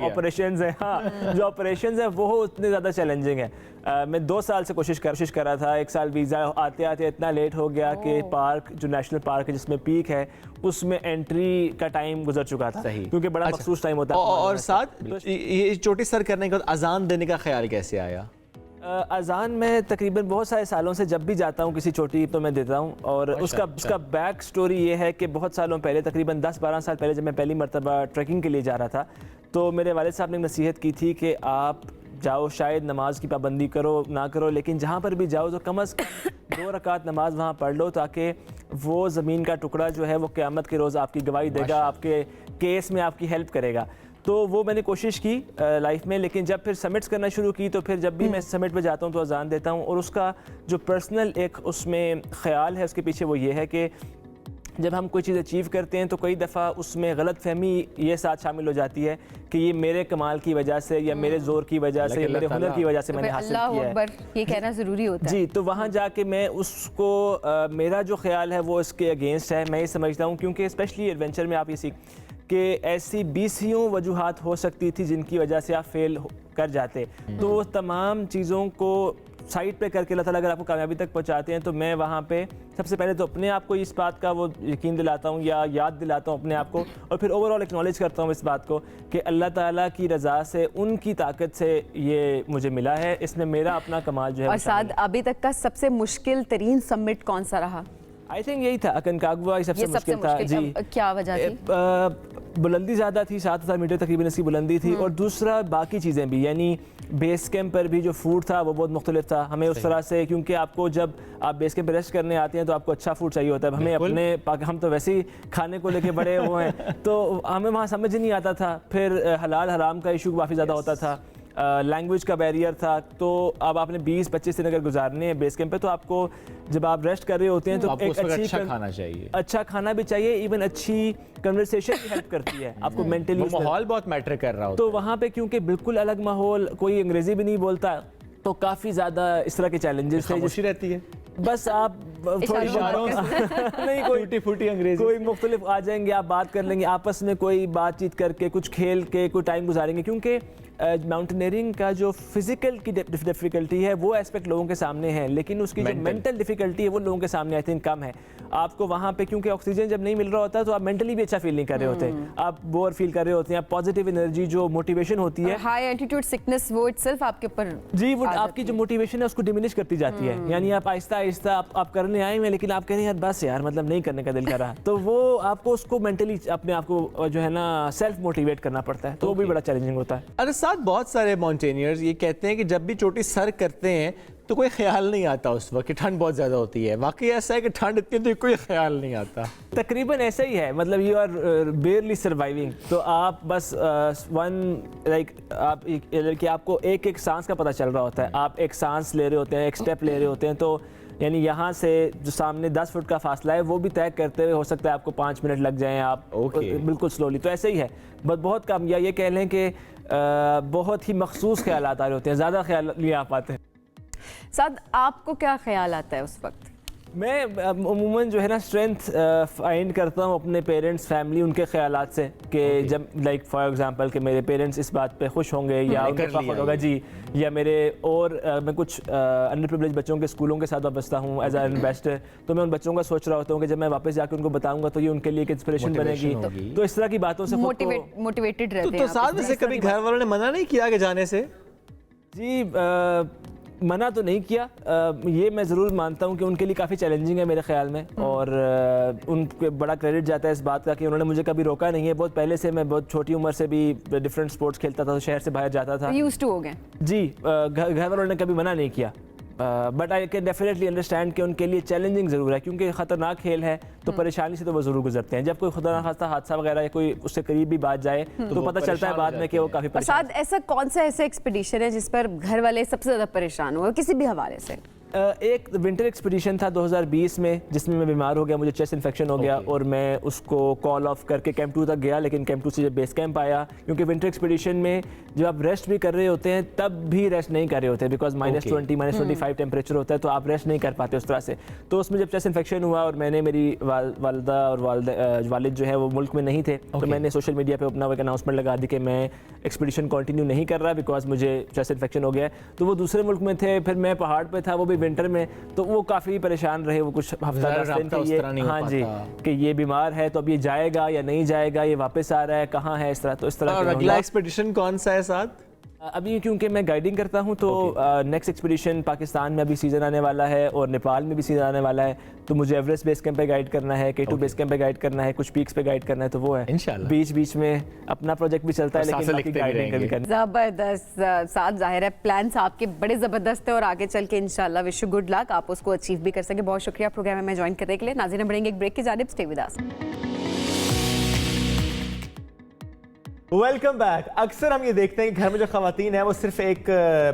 ऑपरेशंस हैं, हाँ जो ऑपरेशंस हैं वो उतने ज़्यादा चैलेंजिंग है। मैं 2 साल से कोशिश कर रहा था। 1 साल वीज़ा आते आते इतना लेट हो गया कि पार्क, जो नेशनल पार्क है जिसमें पीक है, उसमें एंट्री का टाइम गुजर चुका था, क्योंकि बड़ा मखसूस टाइम होता है। और साथ ये चोटी सर करने के बाद अजान देने का ख्याल कैसे आया? अजान में तकरीबन बहुत सारे सालों से जब भी जाता हूँ किसी चोटी तो मैं देता हूँ। और उसका बैक स्टोरी ये है कि बहुत सालों पहले, तकरीबन 10-12 साल पहले, जब मैं पहली मरतबा ट्रैकिंग के लिए जा रहा था, तो मेरे वालिद साहब ने नसीहत की थी कि आप जाओ, शायद नमाज की पाबंदी करो ना करो, लेकिन जहाँ पर भी जाओ तो कम अज़ कम 2 रकात नमाज वहाँ पढ़ लो, ताकि वो ज़मीन का टुकड़ा जो है वो क़यामत के रोज़ आपकी गवाही देगा, आपके केस में आपकी हेल्प करेगा। तो वो मैंने कोशिश की लाइफ में। लेकिन जब फिर समिट्स करना शुरू की तो फिर जब भी मैं समिट पे जाता हूँ तो अजान देता हूँ। और उसका जो पर्सनल एक उसमें ख्याल है उसके पीछे, वो ये है कि जब हम कोई चीज़ अचीव करते हैं तो कई दफ़ा उसमें गलत फहमी ये साथ शामिल हो जाती है कि ये मेरे कमाल की वजह से या मेरे ज़ोर की वजह से या मेरे हुनर की वजह से मैंने हासिल किया है। ये कहना ज़रूरी होता है जी। तो वहाँ जाके मैं उसको मेरा जो ख्याल है वो इसके अगेंस्ट है। मैं ये समझता हूँ, क्योंकि स्पेशली एडवेंचर में आप ये सीख कि ऐसी 20 वजूहात हो सकती थी जिनकी वजह से आप फेल कर जाते। तो तमाम चीज़ों को साइड पे करके अल्लाह ताला अगर आपको कामयाबी तक पहुंचाते हैं, तो मैं वहाँ पे सबसे पहले तो अपने आप को इस बात का वो यकीन दिलाता हूँ या याद दिलाता हूँ अपने आप को, और फिर ओवरऑल एक्नॉलेज करता हूँ इस बात को कि अल्लाह ताला की रज़ा से, उनकी ताकत से ये मुझे मिला है, इसमें मेरा अपना कमाल जो है। और साथ अभी तक का सबसे मुश्किल तरीन समिट कौन सा रहा? आई थिंक यही था, अकनकागुआ ही सबसे ये सबसे मुश्किल था जी। मुश्किल क्या वजह थी? बुलंदी ज़्यादा थी, 7,000 मीटर तकरीबन इसकी बुलंदी थी, और दूसरा बाकी चीज़ें भी, यानी बेस कैंप पर भी जो फूड था वो बहुत मुख्तलिफ था हमें उस तरह से, क्योंकि आपको जब आप बेस कैंप पर रेस्ट करने आते हैं तो आपको अच्छा फूड चाहिए होता है। हमें अपने हम तो वैसे ही खाने को लेके बड़े हुए हैं तो हमें वहाँ समझ नहीं आता था। फिर हलाल हराम का इशू काफ़ी ज़्यादा होता था, लैंग्वेज का बैरियर था। तो अब आपने 20-25 दिन अगर गुजारने हैं बेस कैंप पे, तो आपको जब आप रेस्ट कर रहे होते हैं तो आपको एक अच्छी अच्छा खाना चाहिए, अच्छा खाना भी चाहिए, इवन अच्छी कन्वर्सेशन भी हेल्प करती है आपको मेंटली। माहौल बहुत मैटर कर रहा होता तो वहाँ पे क्योंकि बिल्कुल अलग माहौल, कोई अंग्रेजी भी नहीं बोलता, तो काफ़ी ज़्यादा इस तरह के चैलेंजेस थे। खामोशी रहती है, बस आप थोड़ी नहीं, कोई टूटी फूटी अंग्रेजी, कोई मुख्तलिफ आ जाएंगे, आप बात कर लेंगे आपस में, कोई बातचीत करके, कुछ खेल के कोई टाइम गुजारेंगे। क्योंकि माउंटेनियरिंग का जो फिजिकल की डिफिकल्टी है वो एस्पेक्ट लोगों के सामने है, लेकिन उसकी जो मेंटल डिफिकल्टी है वो लोगों के सामने आई थिंक कम है। आपको वहाँ पे क्योंकि ऑक्सीजन जब नहीं मिल रहा होता तो आप मेंटली भी अच्छा फील नहीं कर रहे होते, आप बोर फील कर रहे होते हैं। आप पॉजिटिव एनर्जी जो मोटिवेशन होती है, हाई एल्टीट्यूड सिकनेस वो इटसेल्फ आपके ऊपर जी, वो आपकी जो मोटिवेशन है उसको डिमिनिश करती जाती है। यानी आप आहिस्ता आहिस्ता आप करने आए हैं, लेकिन आप कह रहे हैं यार बस यार, मतलब नहीं करने का दिल कर रहा, तो वो आपको उसको मेंटली अपने आप को जो है ना सेल्फ मोटिवेट करना पड़ता है, तो वो भी बड़ा चैलेंजिंग होता है। अरे साथ बहुत सारे माउंटेनियर्स ये कहते हैं कि जब भी चोटी सर करते हैं तो कोई ख्याल नहीं आता उस वक्त कि ठंड बहुत ज़्यादा होती है। वाकई ऐसा है कि ठंड इतनी तो कोई ख्याल नहीं आता? तकरीबन ऐसा ही है, मतलब यू आर बेयरली सर्वाइविंग। तो आप बस कि आपको एक एक सांस का पता चल रहा होता है, आप एक सांस ले रहे होते हैं, एक स्टेप ले रहे होते हैं, तो यानी यहाँ से जो सामने 10 फुट का फासला है वो भी तय करते हुए हो सकता है आपको 5 मिनट लग जाएं, आप बिल्कुल स्लोली। तो ऐसे ही है, बस बहुत कम, या ये कह लें कि बहुत ही मखसूस ख्यालात आ रहे होते हैं, ज़्यादा ख्याल नहीं आ पाते। साथ आपको क्या ख्याल आता है उस वक्त? मैं अमूमन जो है ना स्ट्रेंथ फाइंड करता हूँ अपने पेरेंट्स, फैमिली, उनके ख्यालात से कि जब लाइक फॉर एग्जांपल कि मेरे पेरेंट्स इस बात पे खुश होंगे या उनका फ़ख्र होगा जी, या मेरे और मैं कुछ अंडर प्रिविलेज बच्चों के स्कूलों के साथ वाबस्ता हूँ एज एन इन्वेस्टर, तो मैं उन बच्चों का सोच रहा होता हूँ कि जब मैं वापस जाकर उनको बताऊँगा तो ये उनके लिए एक इंस्पिरेशन बनेगी। तो इस तरह की बातों से मोटिवेटेड रहते हैं। तो साथ में से कभी घर वालों ने मना नहीं किया कि जाने से? जी मना तो नहीं किया, ये मैं ज़रूर मानता हूँ कि उनके लिए काफ़ी चैलेंजिंग है मेरे ख्याल में, और उनको बड़ा क्रेडिट जाता है इस बात का कि उन्होंने मुझे कभी रोका नहीं है। बहुत पहले से, मैं बहुत छोटी उम्र से भी डिफरेंट स्पोर्ट्स खेलता था, तो शहर से बाहर जाता था, यूज्ड टू हो गए जी। घर वालों ने कभी मना नहीं किया, but I can definitely understand कि उनके लिए चैलेंजिंग ज़रूर है, क्योंकि ख़तरनाक खेल है, तो परेशानी से तो वो ज़रूर गुजरते हैं। जब कोई खुदा ना खास्ता हादसा वगैरह या कोई उससे करीब भी बात जाए तो पता चलता है बाद में कि वो काफ़ी परेशान। साथ ऐसा कौन सा ऐसा एक्सपीडिशन है जिस पर घर वाले सबसे ज़्यादा परेशान हुए किसी भी हवाले से? एक विंटर एक्सपीडिशन था 2020 में, जिसमें मैं बीमार हो गया, मुझे चेस्ट इन्फेक्शन हो गया, और मैं उसको कॉल ऑफ करके कैंप 2 तक गया, लेकिन कैंप 2 से जब बेस कैंप आया, क्योंकि विंटर एक्सपीडिशन में जब आप रेस्ट भी कर रहे होते हैं तब भी रेस्ट नहीं कर रहे होते, बिकॉज -20 -25 टेम्परेचर होता है, तो आप रेस्ट नहीं कर पाते उस तरह से। तो उसमें जब चेस्ट इन्फेक्शन हुआ और मैंने, मेरी वालदा और वालिद जो है वो मुल्क में नहीं थे, तो मैंने सोशल मीडिया पर अपना एक अनाउंसमेंट लगा दी कि मैं एक्सपीडिशन कंटिन्यू नहीं कर रहा बिकॉज मुझे चेस्ट इन्फेक्शन हो गया। तो वो दूसरे मुल्क में थे, फिर मैं पहाड़ पर था, वो भी विंटर में, तो वो काफ़ी परेशान रहे वो कुछ हफ्ता 10 दिन के ये, हाँ जी, कि ये बीमार है तो अब ये जाएगा या नहीं जाएगा, ये वापस आ रहा है, कहाँ है, इस तरह। तो इस तरह। और अगला एक्सपीडिशन कौन सा है साथ? अभी क्योंकि मैं गाइडिंग करता हूँ तो नेक्स्ट एक्सपीडिशन पाकिस्तान में अभी सीज़न आने वाला है और नेपाल में भी सीज़न आने वाला है, तो मुझे एवरेस्ट बेस कैंप पे गाइड करना है, K2 बेस कैंप पे गाइड करना है, कुछ पीक्स पे गाइड करना है, तो वो है इंशाल्लाह। बीच में अपना प्रोजेक्ट भी चलता है, लेकिन बाकी गाइडिंग भी करना। ज़बरदस्त साथ, जाहिर है प्लान्स आपके बड़े ज़बरदस्त है और आगे चल के इंशाल्लाह विश यू गुड लक, आप उसको अचीव भी कर सके। बहुत शुक्रिया प्रोग्राम में ज्वाइन करने के लिए। नाज़रीन बढ़ेंगे एक ब्रेक की जानिब, stay with us. Welcome back. अक्सर हम ये देखते हैं कि घर में जो खवातीन है वो सिर्फ एक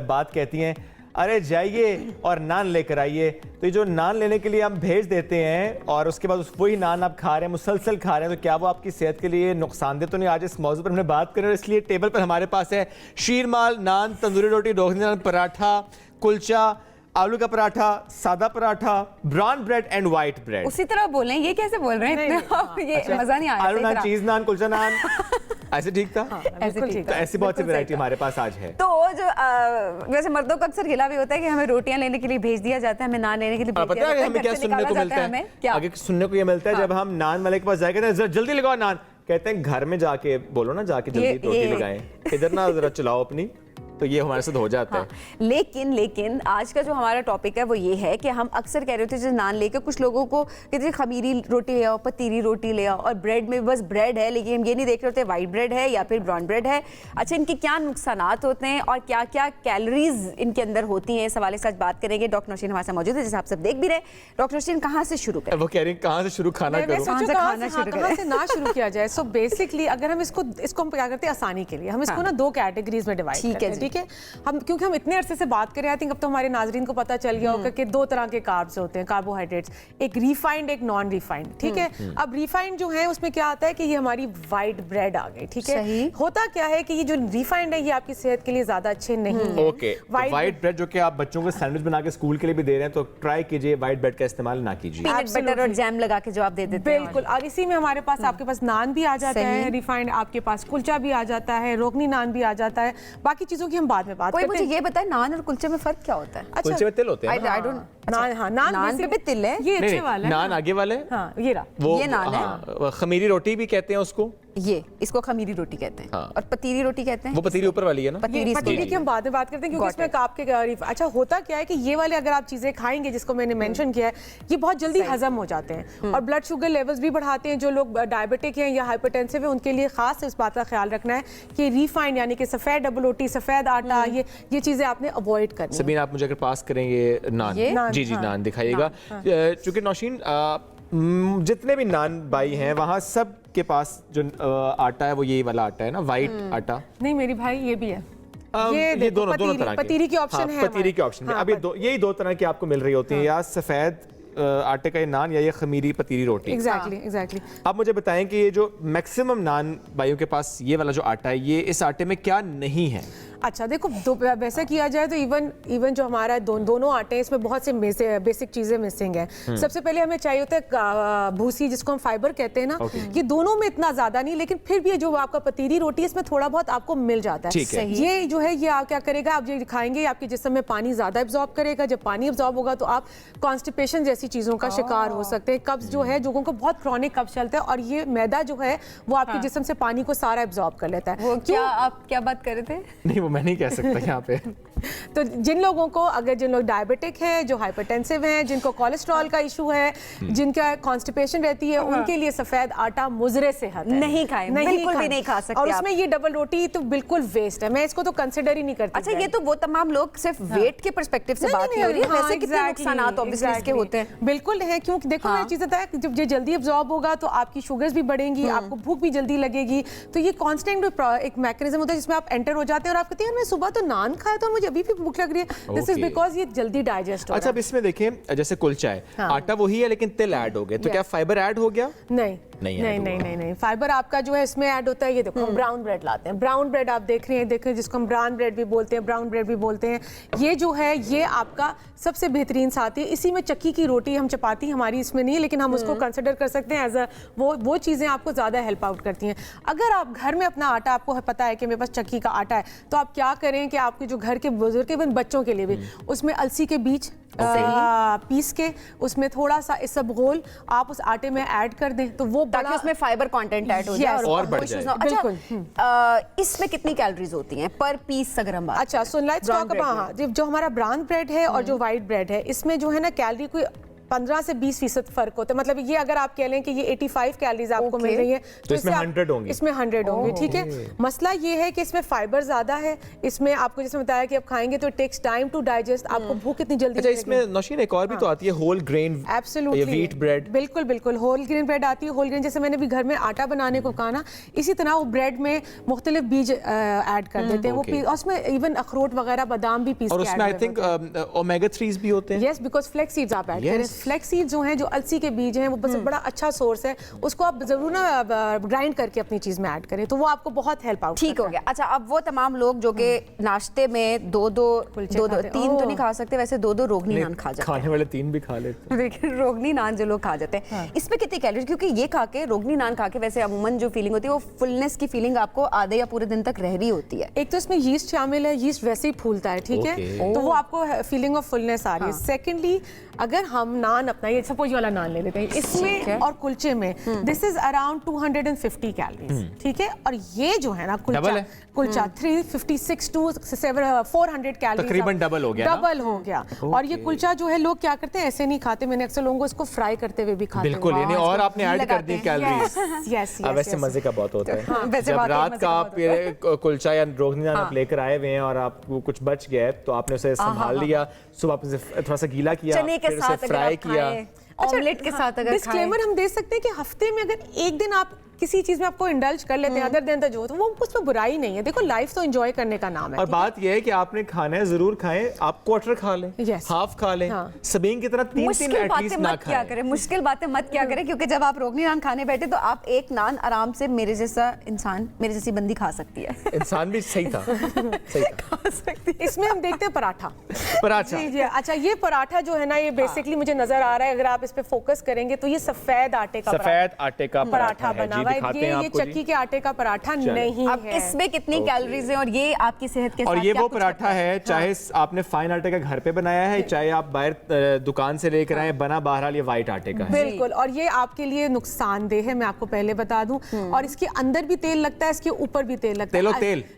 बात कहती हैं, अरे जाइए और नान लेकर आइए। तो ये जो नान लेने के लिए हम भेज देते हैं और उसके बाद वही नान आप खा रहे हैं, मुसलसल खा रहे हैं, तो क्या वो आपकी सेहत के लिए नुकसानदेह तो नहीं? आज इस मौजू पर हमने बात करें और इसलिए टेबल पर हमारे पास है शीरमाल नान, तंदूरी रोटी, रोगनी नान, पराठा, कुलचा, आलू का पराठा, सादा paratha, brown bread and white bread. उसी तरह बोलें, ये कैसे बोल रहे हैं इतने? ये मजा नहीं आया। आलू नान, चीज नान, कुलचा नान, ऐसे ठीक था? ऐसे ठीक तो ऐसी बहुत सी वैरायटी हमारे पास आज है। तो जो वैसे मर्दों का अक्सर गिला भी होता है कि हमें रोटियां लेने के लिए भेज दिया जाता है, हमें नान लेने के लिए भेज दिया जाता है। हमें क्या सुनने को मिलता है? क्या आगे सुनने को ये मिलता है जब हम नान वाले के पास जाएंगे, जल्दी लगाओ नान, कहते हैं घर में जाके बोलो ना, जाके जल्दी रोटी लगाएं, इधर ना जरा चलाओ अपनी। तो ये हमारे साथ हो जाता है। लेकिन आज का जो हमारा टॉपिक है वो ये है कि हम अक्सर कह रहे होते हैं जैसे नान लेके कुछ लोगों को कहते हैं खमीरी रोटी ले आओ, पतीरी रोटी ले आओ, और ब्रेड में बस ब्रेड है, लेकिन हम ये नहीं देख रहे होते वाइट ब्रेड है या फिर ब्राउन ब्रेड है। अच्छा, इनके क्या नुकसानात होते हैं और क्या क्या कैलोरीज इनके अंदर होती हैं, इस हवाले से आज बात करेंगे। डॉक्टर नौशीन हमारे साथ मौजूद है, जैसे आप सब देख भी रहे। डॉक्टर नौशीन, कहाँ से शुरू करें? वो कह रही कहाँ से शुरू खाना करूं? कहाँ से खाना शुरू कहाँ से ना शुरू किया जाए? सो बेसिकली अगर हम इसको हम क्या करते हैं आसानी के लिए, हम इसको ना 2 कैटेगरीज में डिवाइड करते हैं, ठीक है? हम क्योंकि हम इतने अरसे से बात कर रहे हैं, आई थिंक अब तो हमारे नाजरीन को पता चल गया होगा कि 2 तरह के कार्ब्स होते हैं, कार्बोहाइड्रेट्स, एक रिफाइंड, एक नॉन रिफाइंड, ठीक है? अब रिफाइंड जो है उसमें क्या आता है कि ये हमारी वाइट ब्रेड आ गई, ठीक है? होता क्या है कि ये जो रिफाइंड है ये आपकी सेहत के लिए ज्यादा अच्छे नहीं है। ओके, वाइट ब्रेड जो कि आप बच्चों को सैंडविच बना के स्कूल के लिए भी दे रहे हैं, तो ट्राई कीजिए वाइट ब्रेड का इस्तेमाल ना कीजिए। पीनट बटर और जैम लगा के जो आप दे देते हैं। बिल्कुल, और इसी में हमारे पास आपके पास नान भी आ जाता है रिफाइंड, आपके पास कुलचा भी आ जाता है, रोगनी नान भी आ जाता है, बाकी चीजों की हम बाद में बात करते हैं। मुझे ये बताएं, नान और कुलचे में फर्क क्या होता है? अच्छा, कुलचे में तिल होते हैं। आई डोंट, नान, हाँ, नान पे भी तिल है। ये अच्छे वाला है, नान आगे वाले, हाँ, ये रहा, वो ये नान है। खमीरी रोटी भी कहते हैं उसको, ये इसको खमीरी रोटी कहते हैं। हाँ। और पतीरी रोटी कहते हैं। वो पतीरी ऊपर वाली है ना? पतीरी की हम बाद में बात करते हैं, क्योंकि इसमें आपके अच्छा होता क्या है कि ये वाले अगर आप चीजें खाएंगे जिसको मैंने मेंशन किया है, ये बहुत जल्दी हजम हो जाते हैं और ब्लड शुगर लेवल्स भी बढ़ाते हैं। जो लोग डायबिटिक हैं या हाइपरटेंसिव है उनके लिए खास इस बात का ख्याल रखना है कि रिफाइंड यानी कि सफेद डबल रोटी, सफेद आटा, ये चीजें आपने अवॉइड करनी है। सबीन, आप मुझे अगर पास करेंगे नान, जी नान दिखाइएगा। चूंकि नौशीन जितने भी नान बाई हैं वहाँ सब के पास जो आटा है वो यही वाला आटा है ना, वाइट आटा? नहीं मेरी भाई, ये भी है, ये दोनों तरह के पतीरी की ऑप्शन है, पतीरी के ऑप्शन में। अब यही 2 तरह की आपको मिल रही होती है, या सफेद आटे का ये नान या ये खमीरी पतीरी रोटी। एग्जैक्टली। आप मुझे बताएं कि ये जो मैक्सिमम नान भाइयों के पास ये वाला जो आटा है, ये इस आटे में क्या नहीं है? अच्छा देखो, वैसा किया जाए तो इवन जो हमारा दोनों आटे हैं इसमें बहुत से बेसिक चीजें मिसिंग हैं। सबसे पहले हमें चाहिए होता है भूसी, जिसको हम फाइबर कहते हैं ना। ये दोनों में इतना ज्यादा नहीं, लेकिन फिर भी जो आपका पतीरी रोटी है इसमें थोड़ा बहुत आपको मिल जाता है। ये जो है ये आप क्या करेगा, आप ये खाएंगे आपके जिस्म में पानी ज्यादा एब्जॉर्ब करेगा। जब पानी एब्जॉर्ब होगा तो आप कॉन्स्टिपेशन जैसी चीजों का शिकार हो सकते हैं। कब्ज जो है, लोगों को बहुत क्रॉनिक कब्ज चलता है, और ये मैदा जो है वो आपके जिस्म से पानी को सारा एब्जॉर्ब कर लेता है। क्या आप क्या बात कर रहे थे? नहीं, वो मैं नहीं कह सकता यहाँ पे। तो जिन लोगों को, अगर जिन लोग डायबिटिक हैं, जो हाइपरटेंसिव हैं, जिनको कोलेस्ट्रॉल का इशू है, जिनका कॉन्स्टिपेशन रहती है, उनके लिए सफेद आटा मुजरे सेहत है, नहीं खाएं, बिल्कुल भी नहीं खा सकते। और उसमें ये डबल रोटी तो बिल्कुल वेस्ट है, मैं इसको तो कंसिडर ही नहीं करती। अच्छा, ये तो वो तमाम लोग सिर्फ वेट के पर्सपेक्टिव से बात हो रही है, वैसे कितने नुकसानात ऑब्वियसली इसके होते हैं? बिल्कुल है, क्योंकि देखो मैं चीज़ बताया, जब ये जल्दी एब्जॉर्ब होगा तो आपकी शुगर्स भी बढ़ेंगी, आपको भूख भी जल्दी लगेगी। तो ये कांस्टेंट एक मैकेनिज्म होता है जिसमें आप एंटर हो जाते हैं और आप कहते हैं मैं सुबह तो नान खाया तो मुझे अभी भी भूख लग रही है। दिस इज बिकॉज ये जल्दी डाइजेस्ट हो। अच्छा, अब इसमें देखें, जैसे कुलचा है, आटा वही है लेकिन तिल ऐड हो गए, तो क्या फाइबर ऐड हो गया? नहीं, फाइबर आपका जो है इसमें ऐड होता है। ये देखो हम ब्राउन ब्रेड लाते हैं, ब्राउन ब्रेड आप देख रहे हैं, देखें, जिसको हम ब्राउन ब्रेड भी बोलते हैं, ब्राउन ब्रेड भी बोलते हैं। ये जो है ये आपका सबसे बेहतरीन साथी है। इसी में चक्की की रोटी, हम चपाती हमारी इसमें नहीं है, लेकिन हम उसको कंसिडर कर सकते हैं एज अ वो चीज़ें आपको ज़्यादा हेल्प आउट करती हैं। अगर आप घर में अपना आटा, आपको पता है कि मेरे पास चक्की का आटा है, तो आप क्या करें कि आपके जो घर के बुजुर्ग, इवन बच्चों के लिए भी, उसमें अलसी के बीज पीस के उसमें थोड़ा सा इसबगोल आप उस आटे में ऐड कर दें, तो वो ताकि उसमें फाइबर कंटेंट ऐड हो जाए और बढ़ जाए। बिल्कुल। इसमें कितनी कैलोरीज होती हैं पर पीस अगर हम बात? अच्छा, सो लेट्स टॉक अबाउट जो हमारा ब्राउन ब्रेड है और जो वाइट ब्रेड है, इसमें जो है ना कैलोरी कोई 15 से 20% फर्क होता है। मतलब ये अगर आप कह लें कि ये 85 कैलोरीज आपको मिल रही है, तो इसमें 100 होंगी। इसमें 100 होंगी, ठीक है। मसला ये है कि इसमें फाइबर ज्यादा है, इसमें आपको जैसे बताया कि आप खाएंगे तो टेक्स टाइम टू डाइजेस्ट, आपको भूख इतनी जल्दी। अच्छा, इसमें नौशीन एक और भी तो आती है, whole grain, absolutely wheat bread. बिल्कुल होल ग्रेन ब्रेड आती है। होल ग्रेन जैसे मैंने भी घर में आटा बनाने को कहा ना, इसी तरह वो ब्रेड में मुख्तलिफ बीज ऐड कर देते हैं, वो उसमें इवन अखरोट वगैरह, बादाम भी पीस के, और उसमें आई थिंक ओमेगा 3s भी होते हैं। यस, बिकॉज फ्लैक्स सीड्स आप ऐड करें। फ्लैक्स सीड्स जो हैं, जो अलसी के बीज हैं, वो बस बड़ा अच्छा सोर्स है, उसको आप जरूर ना ग्राइंड करके अपनी चीज में ऐड करें, तो वो आपको बहुत हेल्प आउट। ठीक हो गया। अच्छा, अब वो तमाम लोग जो कि नाश्ते में दो तीन तो नहीं खा सकते, वैसे 2 रोगनी नान खा जाते हैं। खाने वाले 3 भी खा लेते हैं, लेकिन रोगनी नान जो लोग खा जाते हैं, इसमें कितनी कैलोरी? क्योंकि ये खा के, रोगनी नान खा के वैसे अमूमन जो फीलिंग होती है वो फुलनेस की फीलिंग आपको आधे या पूरे दिन तक रह रही होती है। एक तो इसमें यीस्ट शामिल है, यीस्ट वैसे ही फूलता है, ठीक है, तो वो आपको फीलिंग ऑफ फुलनेस आ रही है। सेकेंडली, अगर हम नान अपना, ये सपोज ये वाला नान ले लेते हैं, इसमें और कुलचे में दिस इज अराउंड 250 कैलोरीज, ठीक है। और ये जो है ना कुलचा 356 टू 400 कैलोरीज, तकरीबन डबल हो गया ना? डबल हो गया। और ये कुलचा जो है लोग क्या करते हैं, ऐसे नहीं खाते, मैंने अक्सर लोगों को इसको फ्राई करते हुए भी खाते हैं। बिल्कुल, यानी और आपने ऐड कर दी कैलोरीज। यस, अब वैसे मजे का बहुत होता है वैसे जब वाकई रात मजे का का आप ये कुलचा या रोगनी नान आप लेकर आए हुए हैं और आपको कुछ बच गया है तो आपने उसे संभाल लिया, सुबह आपने थोड़ा सा गीला किया, चने के फिर साथ उसे अगर फ्राई आप किया। खाएं, ऑमलेट के साथ अगर डिस्क्लेमर हम दे सकते हैं कि हफ्ते में अगर एक दिन आप किसी चीज में आपको इंडल्ज कर लेते हैं अदर देन द जो, तो वो उसमें बुराई नहीं है। देखो लाइफ तो एंजॉय करने का नाम है। और बात यह है कि आपने खाना है जरूर खाएं, आप क्वार्टर खा लें, Yes. हाफ खा लें, सबीन की तरह तीन मुश्किल बातें एटलीस्ट ना मत किया खाएं। करें, मुश्किल बातें मत किया करें, क्योंकि जब आप रोगनी नान खाने बैठे तो आप एक नान आराम से मेरे जैसा इंसान, मेरे जैसी बंदी खा सकती है। इंसान भी सही था, सही था। खा सकती है। इसमें हम देखते हैं पराठा। पराठा जी जी, अच्छा ये पराठा जो है ना, ये बेसिकली मुझे नजर आ रहा है, अगर आप इस पे फोकस करेंगे तो ये सफेद आटे का सफेद आटे का पराठा है बना जी, हुआ है। दिखाते ये हैं आपको चक्की के आटे का पराठा नहीं अब है। इसमें कितनी कैलोरीज है और ये आपकी सेहत के साथ और ये क्या वो कुछ पराठा करता है, चाहे आपने फाइन आटे का घर पे बनाया है, चाहे आप बाहर दुकान से लेकर आए, बना बहरहाल ये व्हाइट आटे का है। बिल्कुल, और ये आपके लिए नुकसानदेह है, मैं आपको पहले बता दूं। और इसके अंदर भी तेल लगता है, इसके ऊपर भी तेल लगता है।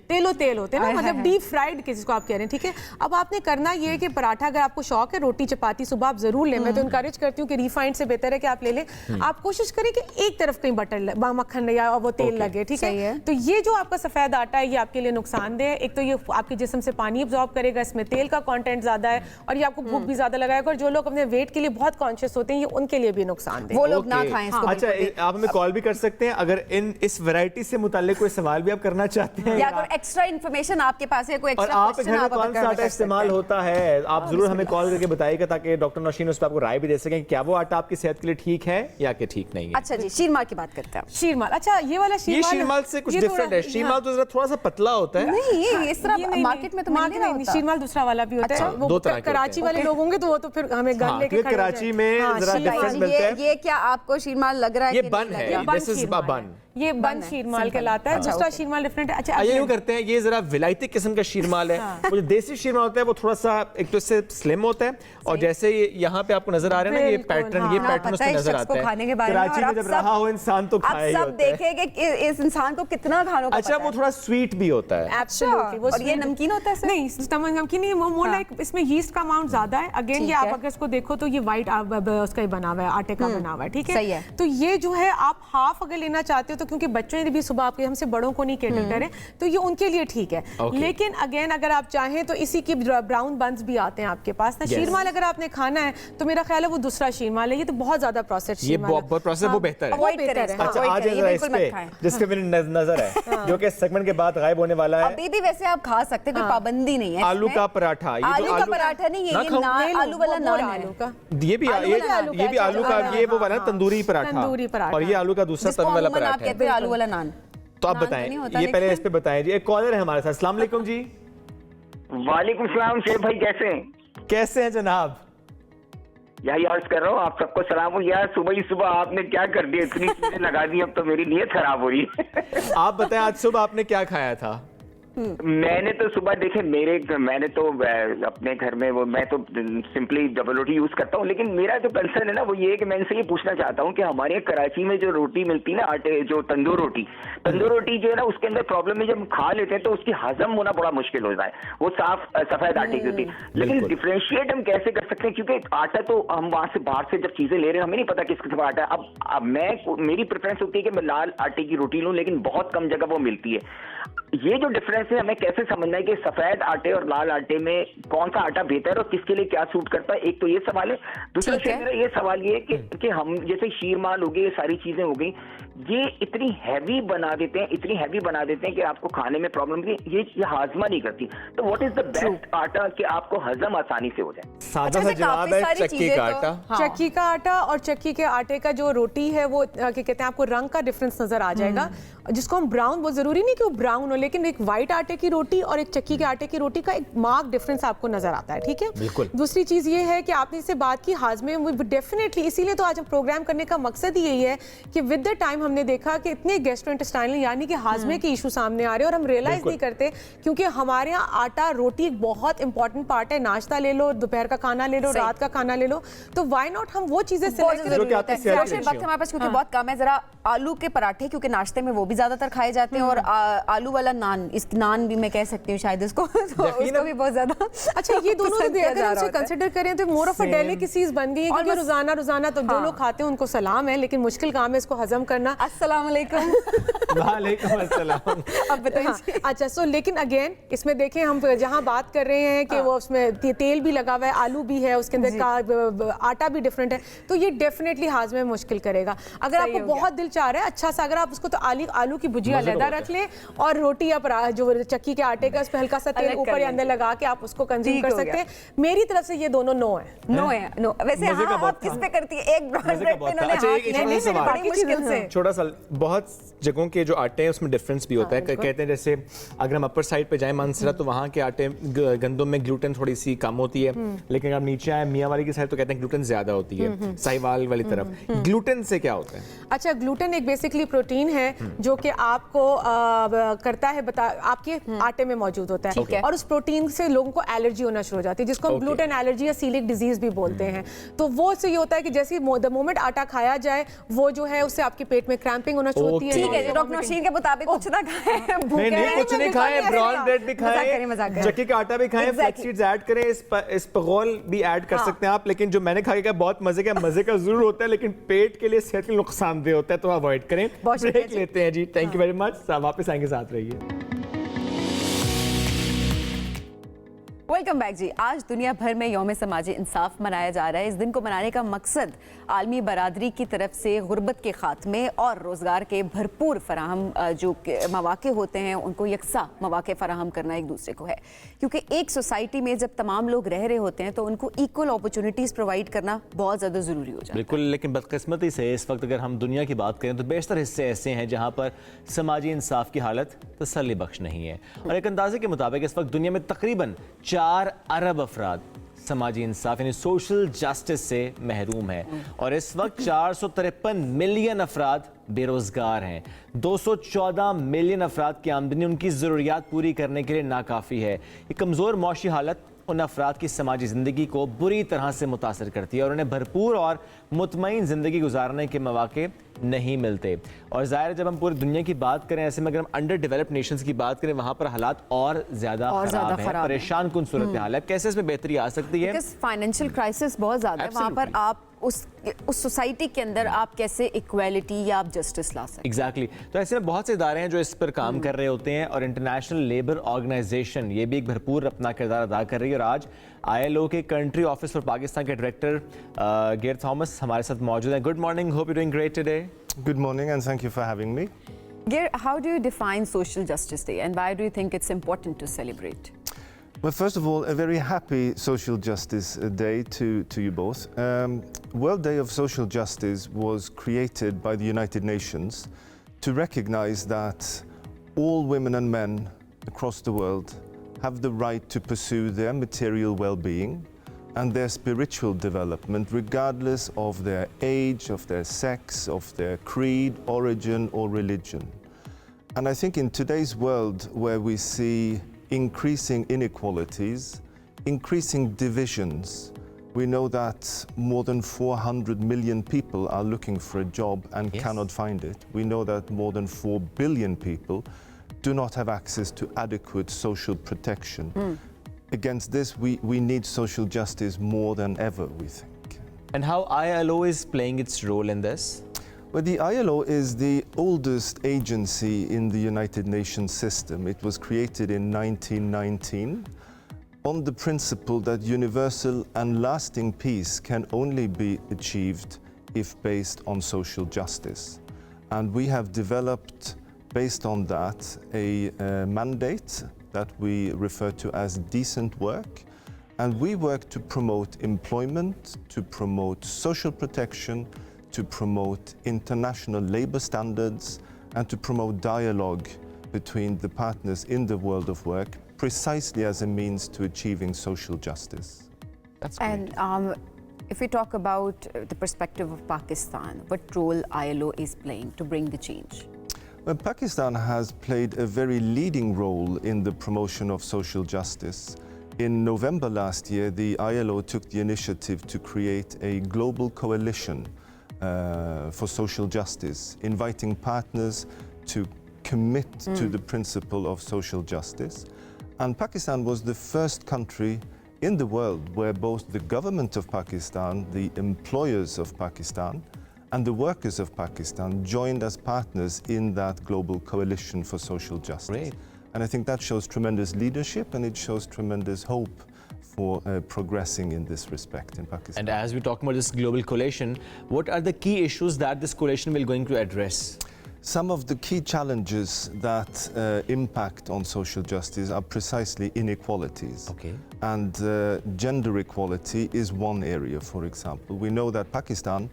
तेल होते हैं ना, मतलब डीप फ्राइड जिसको आप कह रहे हैं, ठीक है। अब आपने करना ये है कि पराठा, अगर आपको शौक है रोटी चपाती सुबह आप जरूर लें, मैं तो इनकरेज करती हूँ कि रिफाइंड से बेहतर है कि आप ले लें। आप कोशिश करें कि एक तरफ कहीं बटर मक्खन या वो तेल लगे, ठीक है। तो ये जो आपका सफेद आटा है ये आपके लिए नुकसानदेह है। एक तो ये आपके जिस्म से पानी अब्जॉर्ब करेगा, इसमें तेल का कंटेंट ज्यादा है और ये आपको भूख भी ज्यादा लगाएगा। और जो लोग अपने वेट के लिए बहुत कॉन्शियस होते हैं, ये उनके लिए भी नुकसानदेह वो लोग ना खाएं इसको। अच्छा, आप हमें कॉल भी कर सकते हैं अगर इस वैरायटी से मुताल्लिक कोई सवाल भी आप करना चाहते हैं या कोई एक्स्ट्रा इन्फॉर्मेशन आपके पास है, कोई और एक्स्ट्रा आप घर में कौन सा आटा इस्तेमाल होता है, आप जरूर हमें कॉल करके बताइएगा ताकि डॉक्टर नौशीन उस पर आपको राय भी दे सकें कि क्या वो आटा आपकी सेहत के लिए ठीक है या कि ठीक नहीं है। अच्छा जी, शीरमाल की बात करते हैं। शीरमाल, अच्छा ये वाला ये शीरमाल से कुछ डिफरेंट है। शीरमाल तो जरा थोड़ा सा पतला होता है। नहीं, ये इस तरह मार्केट में तो मिल नहीं होता। शीरमाल दूसरा वाला भी होता है। दो वो तरह के कराची होते हैं। वाले लोग होंगे तो वो तो फिर हमें गन लेके खड़े हो कराची में जाएं। जरा डिफरेंट मिलता है। ये क्या आपको शीरमाल लग रहा है? ये कि बन नहीं है, लग रहा? दिस इज बन। ये बन शीरमाल कहलाता है, दूसरा शीरमाल डिफरेंट है। अच्छा ये यूं करते हैं, ये जरा विलायती किस्म का शीरमाल है। वो जो देसी शीरमाल होता है वो थोड़ा सा एक तो इससे स्लिम होता है और जैसे यहाँ पे आपको नजर आ रहा है ना, ये पैटर्न, ये पैटर्न उसमें नजर आता है। खाने के बारे में कराची में जब रहा हो इंसान तो खाया ही अब सब होता है। देखेंगे कि इस इंसान को कितना खानों का अच्छा, पता वो है। थोड़ा स्वीट भी होता है। एब्सोल्युटली। वो और ये नमकीन होता है सर? नहीं, नमकीन नहीं, वो मोर लाइक इसमें यीस्ट का अमाउंट ज्यादा है। अगेन ये आप अगर इसको देखो तो ये व्हाइट उसका ही बना हुआ है, आटे का बना हुआ है, ठीक है। सही है। तो ये जो है आप हाफ अगर लेना चाहते हो तो, क्योंकि बच्चों ने भी सुबह आपके हमसे बड़ों को नहीं केटर करें, तो ये उनके लिए ठीक है। लेकिन अगेन अगर आप चाहें तो इसी की ब्राउन बन्स भी आते हैं आपके पास ना। शीरमाल अगर आपने खाना है तो मेरा ख्याल है वो दूसरा शीरमाल है, ये तो बहुत ज्यादा प्रोसेस्ड ये शीरमाल है। प्रोसेस वो बेहतर है। अवॉइड करें। है। अच्छा, आज जरा इस पे जिसके मेरी नजर है जो कि सेगमेंट के बाद गायब होने वाला है। अभी भी वैसे आप खा सकते हैं, कोई पाबंदी नहीं है। आलू का पराठा। ये आलू का पराठा नहीं है, ये नान, आलू वाला नान है। आलू का, ये भी आलू का, ये वो वाला तंदूरी पराठा, और ये आलू का दूसरा जिसको तवे वाला अमूमन आप पराठा है। कहते हैं आलू वाला नान। तो आप नान तो बताएं, नहीं होता, ये लेकिन- पहले इस पे बताएं जी। एक कॉलर है हमारे साथ। अस्सलाम वालेकुम जी। वालेकुम सलाम शेर भाई, कैसे हैं? कैसे हैं जनाब? यही अर्ज कर रहा हूँ, आप सबको सलाम। और यार सुबह ही सुबह आपने क्या कर दिया, इतनी चीजें लगा दी, अब तो मेरी नीयत खराब हो रही है। आप बताएं, आज सुबह आपने क्या खाया था? मैंने तो सुबह देखे मैंने तो अपने घर में वो मैं तो सिंपली डबल रोटी यूज करता हूँ, लेकिन मेरा जो कंसर्न है ना वो ये है कि मैं इनसे ये पूछना चाहता हूँ कि हमारे यहाँ कराची में जो रोटी मिलती है ना, आटे जो तंदूर रोटी जो है ना, उसके अंदर प्रॉब्लम है, जब हम खा लेते हैं तो उसकी हजम होना बड़ा मुश्किल होता है। वो साफ सफेद आटे की होती है, लेकिन डिफरेंशिएट हम कैसे कर सकते हैं? क्योंकि आटा तो हम वहां से बाहर से जब चीजें ले रहे हैं, हमें नहीं पता किस किस्म का आटा है। अब मेरी प्रेफरेंस होती है कि मैं लाल आटे की रोटी लूं, लेकिन बहुत कम जगह वो मिलती है। ये जो डिफरेंस है हमें कैसे समझना है कि सफेद आटे और लाल आटे में कौन सा आटा बेहतर है और किसके लिए क्या सूट करता है? एक तो ये सवाल है। दूसरा मेरा ये सवाल ये है कि हम जैसे शीरमाल हो गए, ये सारी चीजें हो गई, ये इतनी हैवी बना देते हैं कि आपको खाने में प्रॉब्लम ये हाजमा नहीं करती। तो व्हाट इज द बेस्ट आटा कि आपको हजम आसानी से हो जाए? सादा सा जवाब है, चक्की का आटा। चक्की का आटा और चक्की के आटे का जो रोटी है वो क्या कहते हैं, आपको रंग का डिफरेंस नजर आ जाएगा, जिसको हम ब्राउन, वो जरूरी नहीं कि वो ब्राउन हो, लेकिन एक व्हाइट व्हाइट आटे की रोटी और एक चक्की के आटे की रोटी का एक मार्क डिफरेंस आपको नजर आता है, ठीक है। बिल्कुल। दूसरी चीज ये है कि आपने इससे बात की हाजमे में, डेफिनेटली इसीलिए तो आज हम प्रोग्राम करने का मकसद ही यही है कि विद द टाइम हमने देखा कि इतने गैस्ट्रोइंटेस्टाइनल यानी कि हाजमे के इशू सामने आ रहे हैं और हम रियलाइज नहीं करते, क्योंकि हमारे यहाँ आटा रोटी एक बहुत इंपॉर्टेंट पार्ट है। नाश्ता ले लो, दोपहर का खाना ले लो, रात का खाना ले लो, तो व्हाई नॉट हम वो चीजें बहुत जरूरी होता है। वक्त हमारे पास क्योंकि बहुत कम है, जरा आलू के पराठे, क्योंकि नाश्ते में वो भी ज्यादातर खाए जाते हैं, और आलू वाला नान, इस नान भी मैं कह सकती हूँ शायद इसको, तो उसको भी बहुत ज्यादा अच्छा ये दोनों अगर हम कंसिडर करें तो मोर ऑफ अ डेलिकेसीज बन गई है, क्योंकि रोजाना तो जो लोग खाते हैं उनको सलाम है, लेकिन मुश्किल काम है इसको हजम करना। अस्सलाम वालेकुम। वालेकुम अस्सलाम। अब बताइए। अच्छा, सो लेकिन अगेन इसमें देखें हम जहाँ बात कर रहे हैं कि वो उसमें तेल भी लगा हुआ है, आलू भी है, उसके अंदर का आटा भी डिफरेंट है, तो ये डेफिनेटली हाजमे में मुश्किल करेगा। अगर आपको बहुत दिल चाह रहा है अच्छा सा, अगर आप उसको तो आलू की भुजिया अलग रख लें और रोटी या जो चक्की के आटे का उस पर हल्का सा तेल ऊपर या अंदर लगा के आप उसको कंज्यूम कर सकते हैं। मेरी तरफ से ये दोनों नो है। नो है, नो। वैसे हाँ, आप किस पे करती है? एक ब्राउन ब्रेड पे इन्होंने बड़ी मुश्किल से छोटा सा, बहुत जगहों के जो आटे हैं उसमें डिफरेंस भी होता है। कहते हैं जैसे अगर हम अपर साइड पे जाएं मानसरा, तो वहाँ के आटे गंदम में ग्लूटेन थोड़ी सी कम होती है, लेकिन अगर आप नीचे आए मियाँ वाली की साइड तो कहते हैं ग्लूटेन ज्यादा होती है, साहिवाल वाली तरफ। ग्लूटेन से क्या होता है? अच्छा, ग्लूटेन एक बेसिकली प्रोटीन है जो कि आपको करता है आपके आटे में मौजूद होता है, और उस प्रोटीन से लोगों को एलर्जी होना शुरू हो जाती है, जिसको हम ग्लूटेन एलर्जी या सीलिक डिजीज भी बोलते हैं। तो वो से ये होता है कि जैसे द मोमेंट आटा खाया जाए, वो जो है उससे आपके पेट में क्रैम्पिंग होना शुरू होती है। ठीक है, डॉक्टर नौशीन के मुताबिक कुछ ना खाएं, नहीं कुछ नहीं खाएं, ब्राउन ब्रेड भी खाएं, चक्की का आटा भी खाएं, फ्लैक्स सीड्स ऐड करें, इस पगोल भी ऐड कर सकते हैं आप। लेकिन जो मैंने खाया है बहुत मजे का जरूर होता है, लेकिन पेट के लिए सेहत के लिए नुकसानदेह होता है, तो अवॉइड करें। ब्रेक लेते हैं जी। थैंक यू वेरी मच, वापस आएंगे, साथ रहिए। वेलकम बैक जी। आज दुनिया भर में यौम समाजी इंसाफ मनाया जा रहा है। इस दिन को मनाने का मकसद आलमी बरादरी की तरफ से गुर्बत के खात्मे और रोज़गार के भरपूर फराहम जो मौके होते हैं उनको यकसा मौके फराहम करना एक दूसरे को है, क्योंकि एक सोसाइटी में जब तमाम लोग रह रहे होते हैं तो उनको इक्वल अपॉर्चुनिटीज़ प्रोवाइड करना बहुत ज़्यादा ज़रूरी हो जाता है। बिल्कुल, लेकिन बदकिस्मती से इस वक्त अगर हम दुनिया की बात करें तो बेशतर हिस्से ऐसे हैं जहाँ पर समाजी इंसाफ की हालत तसल्ली बख्श नहीं है। और एक अंदाजे के मुताबिक इस वक्त दुनिया में तकरीबन 4 अरब अफराद समाजी इंसाफ यानी सोशल जस्टिस से महरूम है, और इस वक्त 453 मिलियन अफराद बेरोजगार हैं। 214 मिलियन अफराद की आमदनी उनकी ज़रूरियात पूरी करने के लिए नाकाफ़ी है। ये कमज़ोर मौशी हालत उन अफराद की समाजी ज़िंदगी को बुरी तरह से मुतासर करती है और उन्हें भरपूर और मुतमईन ज़िंदगी गुजारने के मौके नहीं मिलते। और ज़ाहिर है जब हम पूरी दुनिया की बात करें, ऐसे में अगर हम अंडर डेवलप्ड नेशंस की बात करें, वहाँ पर हालात और ज़्यादा खराब है, परेशान कुन सूरत हाल है। कैसे इसमें बेहतरी आ सकती है? फाइनेंशियल क्राइसिस बहुत ज़्यादा है वहाँ पर। आप उस सोसाइटी के अंदर आप कैसे इक्वालिटी या आप जस्टिस ला सकते? एग्जैक्टली। तो ऐसे में बहुत से इदारे हैं जो इस पर काम कर रहे होते हैं, और इंटरनेशनल लेबर ऑर्गेनाइजेशन ये भी एक भरपूर अपना किरदार अदा कर रही है। और आज ILO के कंट्री ऑफिस फॉर पाकिस्तान के डायरेक्टर गेर थॉमस हमारे साथ मौजूद हैं। Good morning, hope you doing great today. Good morning and thank you for having me. Gear, how do you define Social Justice Day and why do you think it's important to celebrate? Well, first of all, a very happy Social Justice Day to you both. World Day of Social Justice was created by the United Nations to recognize that all women and men across the world have the right to pursue their material well-being and their spiritual development, regardless of their age, of their sex, of their creed, origin, or religion. And I think in today's world, where we see increasing inequalities, increasing divisions, we know that more than 400 million people are looking for a job and cannot find it. We know that more than 4 billion people do not have access to adequate social protection. Against this, we need social justice more than ever, we think. And how ILO is playing its role in this? Well, the ILO is the oldest agency in the United Nations system. It was created in 1919 on the principle that universal and lasting peace can only be achieved if based on social justice. And we have developed, based on that, a mandate that we refer to as decent work, and we work to promote employment, to promote social protection, to promote international labor standards, and to promote dialogue between the partners in the world of work, precisely as a means to achieving social justice. That's great. And if we talk about the perspective of Pakistan, what role ILO is playing to bring the change? Well, Pakistan has played a very leading role in the promotion of social justice. In November last year, the ILO took the initiative to create a global coalition for social justice, inviting partners to commit to the principle of social justice. And Pakistan was the first country in the world where both the government of Pakistan, the employers of Pakistan, and the workers of Pakistan joined as partners in that global coalition for social justice. Great. And I think that shows tremendous leadership, and it shows tremendous hope for progressing in this respect in Pakistan. And as we're talking about this global coalition, what are the key issues that this coalition will going to address? Some of the key challenges that impact on social justice are precisely inequalities. Okay. And gender equality is one area, for example. We know that Pakistan,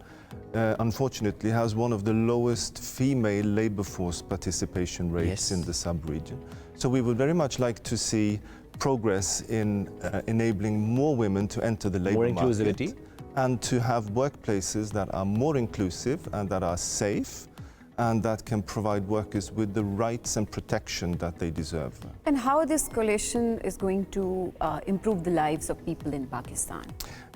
unfortunately, has one of the lowest female labor force participation rates in the sub-region. So we would very much like to see progress in enabling more women to enter the labor More inclusivity. market and to have workplaces that are more inclusive and that are safe and that can provide workers with the rights and protection that they deserve. And how this coalition is going to improve the lives of people in Pakistan?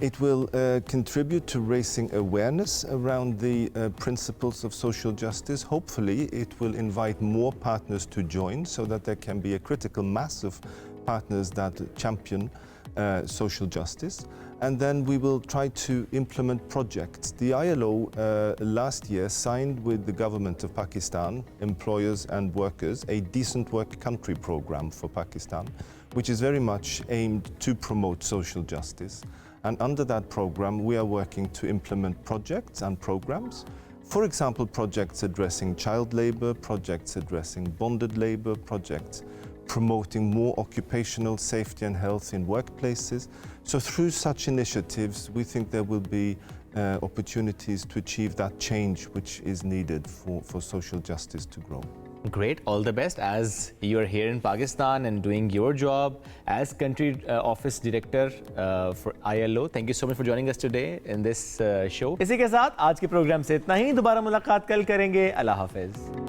It will contribute to raising awareness around the principles of social justice. Hopefully, it will invite more partners to join so that there can be a critical mass of partners that champion social justice. And then we will try to implement projects. The ILO last year signed with the government of Pakistan, employers and workers, a decent work country program for Pakistan, which is very much aimed to promote social justice. And under that program, we are working to implement projects and programs. For example, projects addressing child labor, projects addressing bonded labor, projects promoting more occupational safety and health in workplaces. So through such initiatives, we think there will be opportunities to achieve that change which is needed for social justice to grow. Great, all the best as you're here in Pakistan and doing your job as country office director for ILO. Thank you so much for joining us today in this show. इसी के साथ आज के programme से इतना ही. दोबारा मुलाकात कल करेंगे. अल्लाह हाफिज.